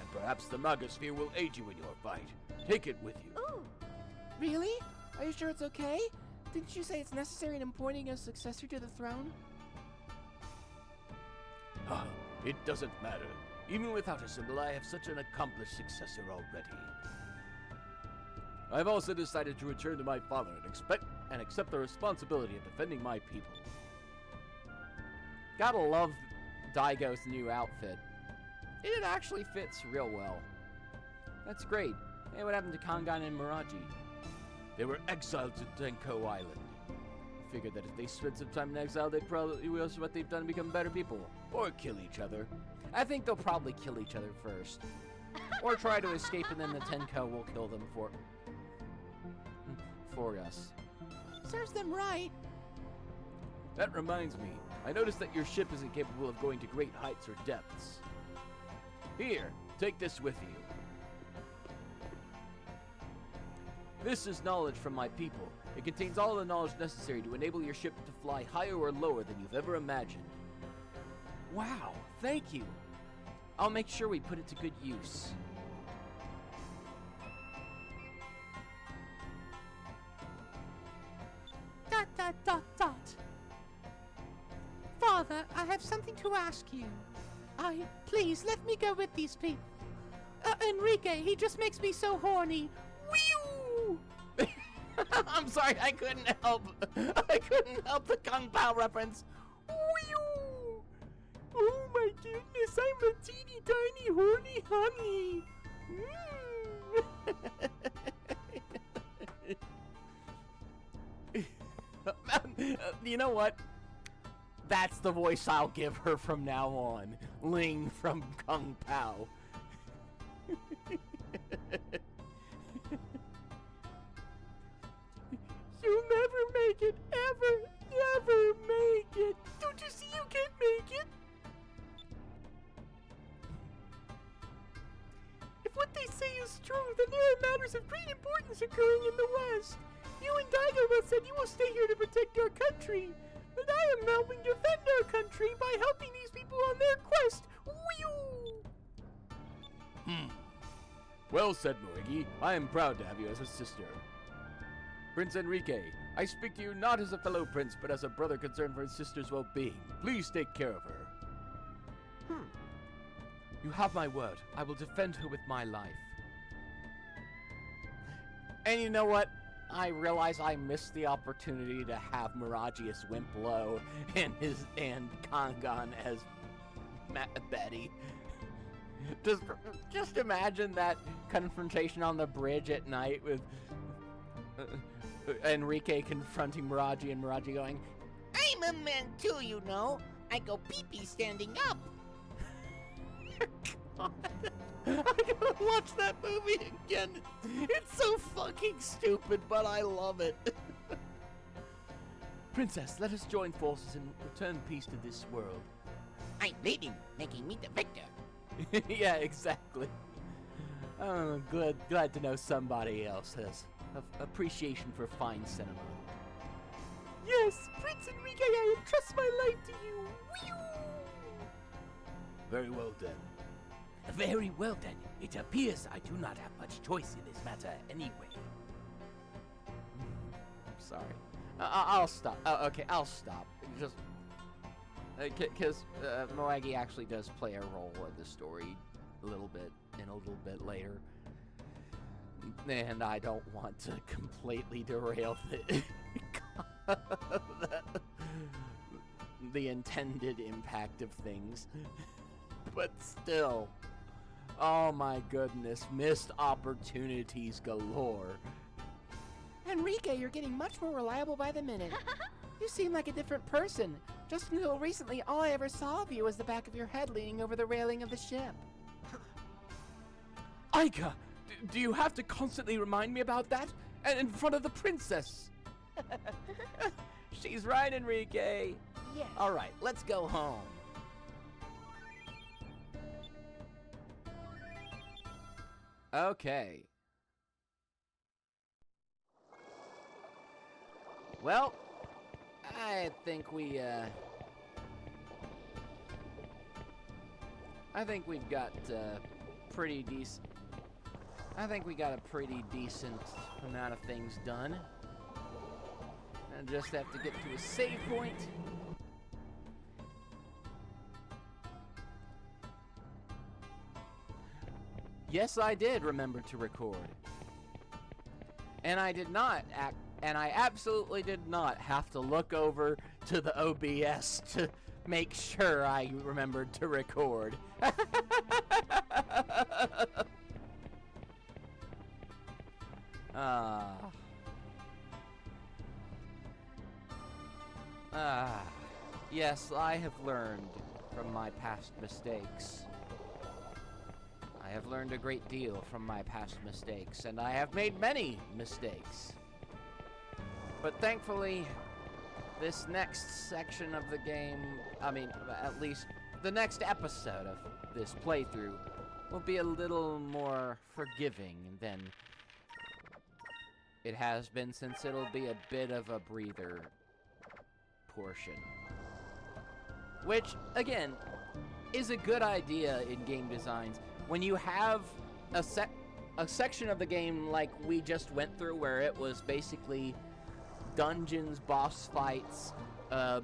And perhaps the Magosphere will aid you in your fight. Take it with you. Ooh. Really? Are you sure it's okay? Didn't you say it's necessary in appointing a successor to the throne? It doesn't matter. Even without a symbol, I have such an accomplished successor already. I've also decided to return to my father and accept the responsibility of defending my people. Gotta love Daigo's new outfit. It actually fits real well. That's great. Hey, what happened to Kangan and Miraji? They were exiled to Tenko Island. Figured that if they spent some time in exile, they'd probably realize what they've done and become better people. Or kill each other. I think they'll probably kill each other first. Or try to escape and then the Tenko will kill them for us. Serves them right. That reminds me, I noticed that your ship isn't capable of going to great heights or depths. Here, take this with you. This is knowledge from my people. It contains all the knowledge necessary to enable your ship to fly higher or lower than you've ever imagined. Wow, thank you. I'll make sure we put it to good use. Father, I have something to ask you. Please, let me go with these people. Enrique, he just makes me so horny. Whew! I'm sorry, I couldn't help. I couldn't help the Kung Pao reference. Whew! Oh my goodness, Yes, I'm a teeny tiny horny honey. You know what? That's the voice I'll give her from now on. Ling from Kung Pao. You'll never make it, ever make it. Don't you see you can't make it? If what they say is true, then there are matters of great importance occurring in the West. You and Daigo both said you will stay here to protect our country. But I am helping defend our country by helping these people on their quest. Whew! Well said, Moegi. I am proud to have you as a sister. Prince Enrique, I speak to you not as a fellow prince, but as a brother concerned for his sister's well-being. Please take care of her. You have my word. I will defend her with my life. And you know what? I realize I missed the opportunity to have Miragius wimp low and Kangan as Betty. Just imagine that confrontation on the bridge at night with Enrique confronting Miragi and Miragi going, I'm a man too, you know. I go pee-pee standing up. God. I gotta watch that movie again. It's so fucking stupid, but I love it. Princess, let us join forces and return peace to this world. I'm leading, making me the victor. Yeah, exactly. Oh, glad to know somebody else has appreciation for fine cinema. Yes, Prince Enrique, I entrust my life to you. Whew! Very well then. Very well then. It appears I do not have much choice in this matter anyway. Sorry. I'll stop. Okay, I'll stop. Just because Moegi actually does play a role in the story a little bit later. And I don't want to completely derail the intended impact of things. But still, oh my goodness, missed opportunities galore. Enrique, you're getting much more reliable by the minute. You seem like a different person. Just until recently, all I ever saw of you was the back of your head leaning over the railing of the ship. Aika, do you have to constantly remind me about that? And in front of the princess? She's right, Enrique. Yes. All right, let's go home. Okay. Well, I think we've got pretty decent. I think we got a pretty decent amount of things done. I just have to get to a save point. Yes, I did remember to record. And I did not and I absolutely did not have to look over to the OBS to make sure I remembered to record. Yes, I have learned from my past mistakes. I have learned a great deal from my past mistakes, and I have made many mistakes. But thankfully, this next section of the game, at least the next episode of this playthrough, will be a little more forgiving than it has been, since it'll be a bit of a breather portion. Which, again, is a good idea in game designs. When you have a section of the game like we just went through, where it was basically dungeons, boss fights,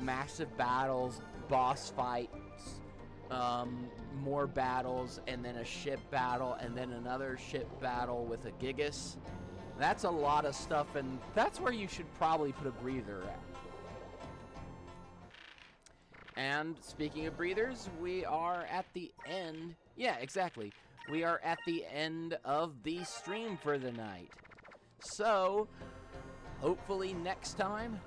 massive battles, boss fights, more battles, and then a ship battle, and then another ship battle with a Gigas. That's a lot of stuff, and that's where you should probably put a breather at. And speaking of breathers, we are at the end. Yeah, exactly. We are at the end of the stream for the night. So, hopefully next time,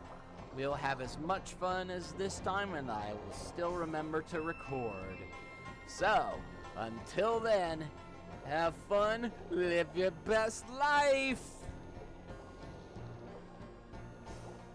we'll have as much fun as this time, and I will still remember to record. So, until then, have fun, live your best life!